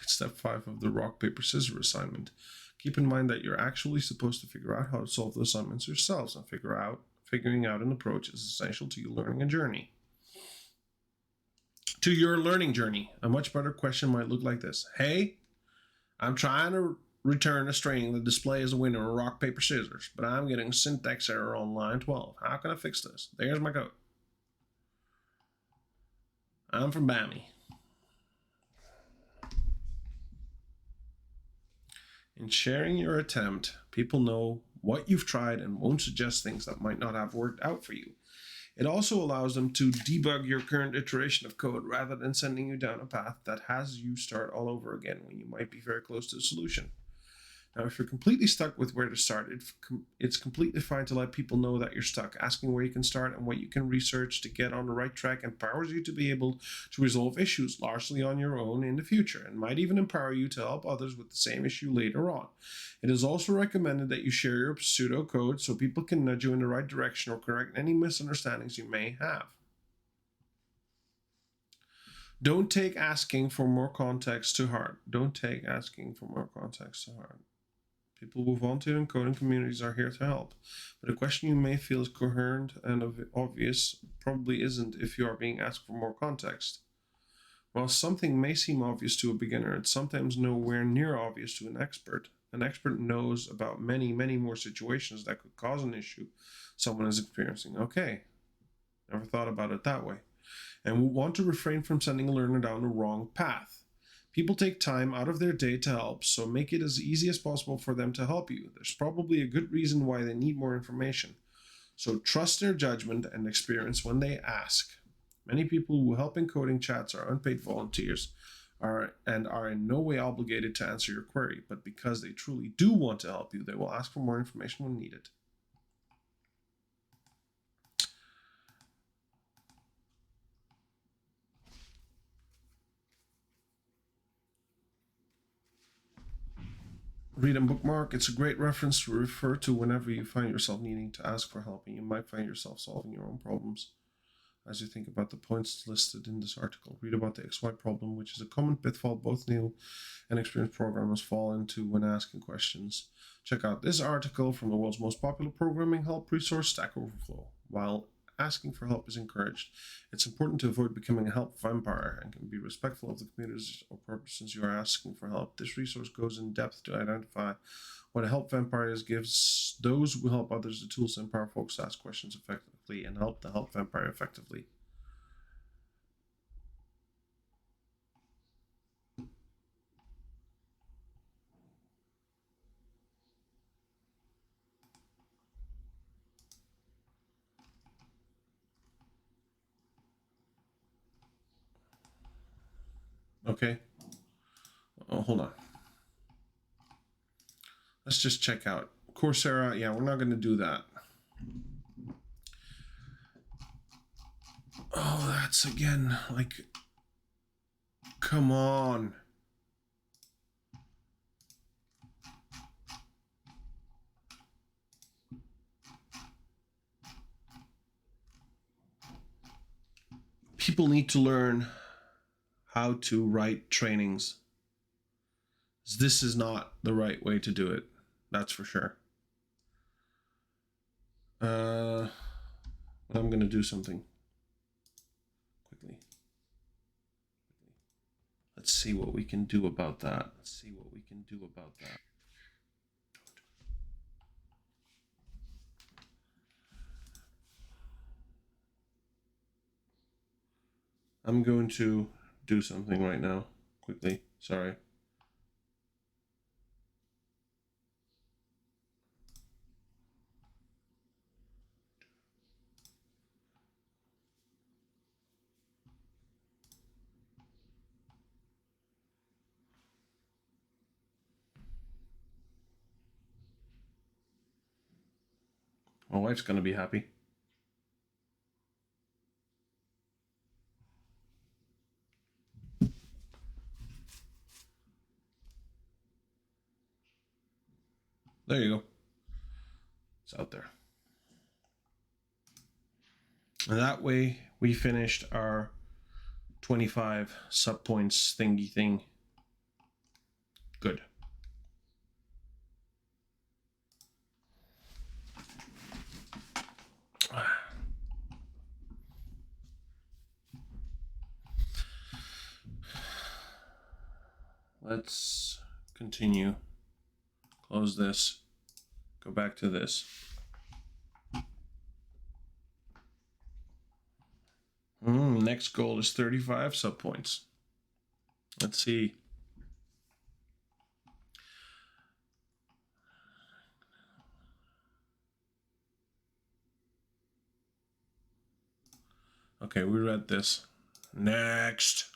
step 5 of the rock, paper, scissors assignment? Keep in mind that you're actually supposed to figure out how to solve the assignments yourselves, and figuring out an approach is essential to your learning journey. To your learning journey, a much better question might look like this. Hey, I'm trying to return a string that displays a winner in rock, paper, scissors, but I'm getting a syntax error on line 12. How can I fix this? There's my code. I'm from BAMI. In sharing your attempt, people know what you've tried and won't suggest things that might not have worked out for you. It also allows them to debug your current iteration of code rather than sending you down a path that has you start all over again when you might be very close to the solution. Now, if you're completely stuck with where to start, it's completely fine to let people know that you're stuck. Asking where you can start and what you can research to get on the right track empowers you to be able to resolve issues largely on your own in the future, and might even empower you to help others with the same issue later on. It is also recommended that you share your pseudocode so people can nudge you in the right direction or correct any misunderstandings you may have. Don't take asking for more context to heart. Don't take asking for more context to heart. People who volunteer in coding communities are here to help. But a question you may feel is coherent and obvious probably isn't if you are being asked for more context. While something may seem obvious to a beginner, it's sometimes nowhere near obvious to an expert. An expert knows about many, many more situations that could cause an issue someone is experiencing. Okay, never thought about it that way. And we want to refrain from sending a learner down the wrong path. People take time out of their day to help, so make it as easy as possible for them to help you. There's probably a good reason why they need more information. So trust their judgment and experience when they ask. Many people who help in coding chats are unpaid volunteers and are in no way obligated to answer your query, but because they truly do want to help you, they will ask for more information when needed. Read and bookmark. It's a great reference to refer to whenever you find yourself needing to ask for help, and you might find yourself solving your own problems. As you think about the points listed in this article, read about the XY problem, which is a common pitfall both new and experienced programmers fall into when asking questions. Check out this article from the world's most popular programming help resource, Stack Overflow. While asking for help is encouraged, it's important to avoid becoming a help vampire and can be respectful of the communities or purposes you are asking for help. This resource goes in depth to identify what a help vampire is, gives those who help others the tools to empower folks to ask questions effectively and help the help vampire effectively. Okay. Oh, hold on. Let's just check out Coursera. Yeah, we're not going to do that. Oh, that's again like, come on. People need to learn how to write trainings. This is not the right way to do it. That's for sure. I'm going to do something quickly. Let's see what we can do about that. I'm going to do something right now, quickly. Sorry. My wife's gonna be happy. There you go. It's out there. And that way we finished our 25 subpoints thingy thing. Good. Let's continue. Close this. Go back to this. Next goal is 35 subpoints. Let's see. Okay, we read this. Next.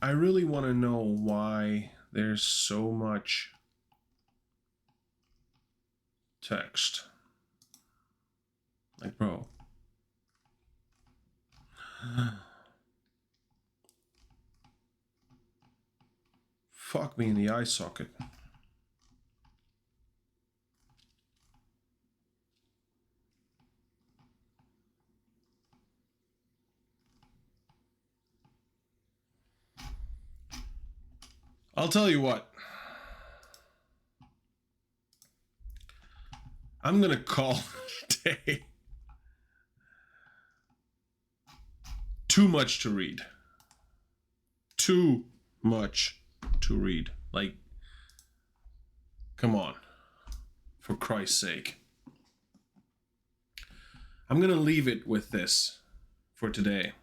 I really want to know why there's so much text. Like, bro. Fuck me in the eye socket. I'll tell you what. I'm gonna call it a day. Too much to read. Too much to read. Like, come on. For Christ's sake. I'm gonna leave it with this for today.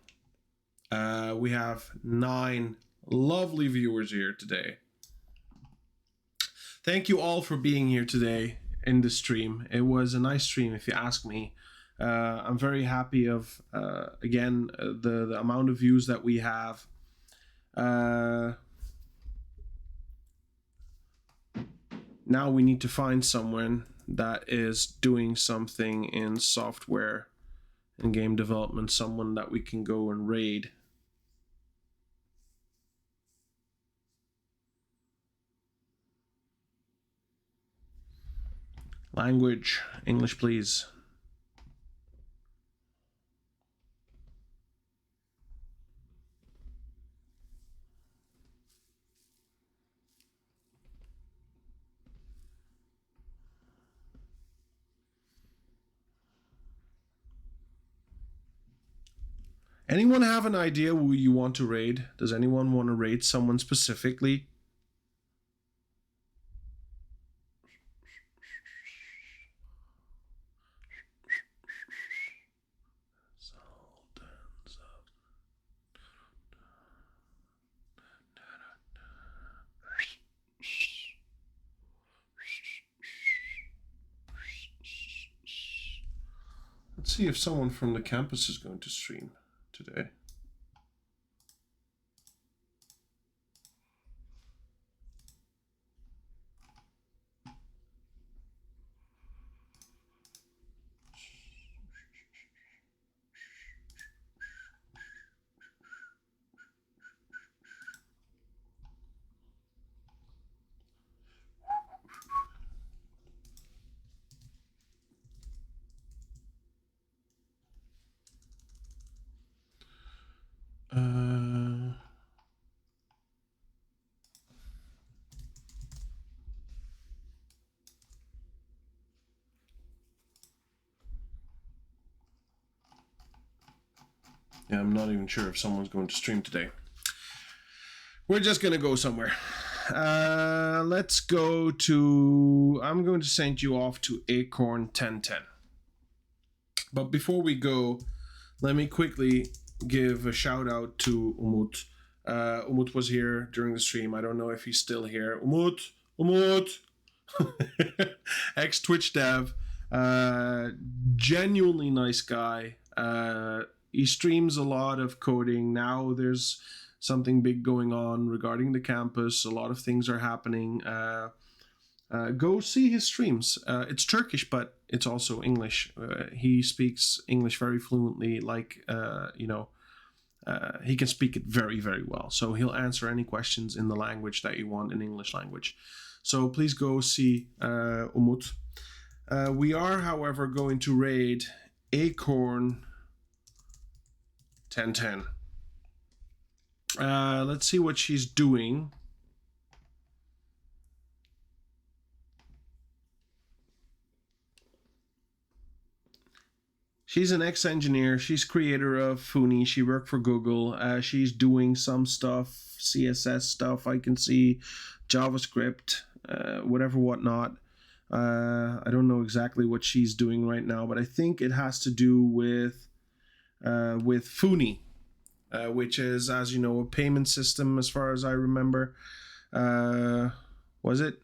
We have 9 lovely viewers here today. Thank you all for being here today in the stream. It was a nice stream, if you ask me. I'm very happy of again the amount of views that we have. Now we need to find someone that is doing something in software and game development, someone that we can go and raid. Language, English, please. Anyone have an idea who you want to raid? Does anyone want to raid someone specifically? Let's see if someone from the campus is going to stream today. Yeah, I'm not even sure if someone's going to stream today. We're just going to go somewhere. Let's go to... I'm going to send you off to Acorn 1010. But before we go, let me quickly give a shout out to Umut. Umut was here during the stream. I don't know if he's still here. Umut, ex Twitch dev, genuinely nice guy. He streams a lot of coding. Now there's something big going on regarding the campus. A lot of things are happening. Go see his streams. It's Turkish, but it's also English. He speaks English very fluently, he can speak it very, very well. So he'll answer any questions in the language that you want, in English language. So please go see Umut. We are, however, going to raid Acorn 1010. Let's see what she's doing. She's an ex-engineer. She's creator of Funi. She worked for Google. She's doing some stuff, CSS stuff. I can see JavaScript, whatnot. I don't know exactly what she's doing right now, but I think it has to do with Funi, which is, as you know, a payment system as far as I remember. Was it?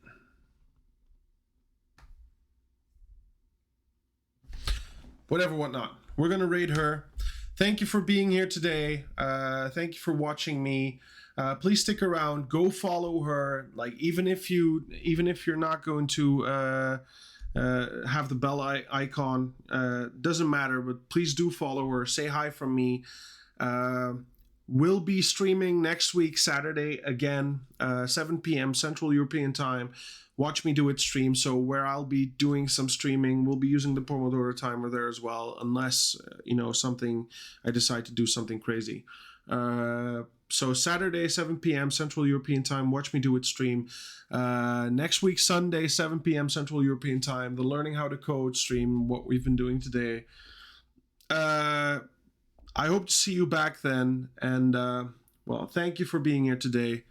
Whatnot. We're going to raid her. Thank you for being here today. Thank you for watching me. Please stick around. Go follow her. Like, even if you're not going to have the bell icon, doesn't matter, but please do follow her. Say hi from me. We'll be streaming next week, Saturday, again, 7 p.m. Central European Time. Watch me do it stream. So where I'll be doing some streaming, we'll be using the Pomodoro timer there as well, unless, I decide to do something crazy. So Saturday, 7 p.m. Central European Time, watch me do it stream. Next week, Sunday, 7 p.m. Central European Time, the Learning How to Code stream, what we've been doing today. I hope to see you back then. And, thank you for being here today.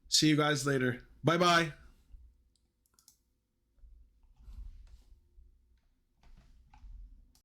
See you guys later. Bye-bye.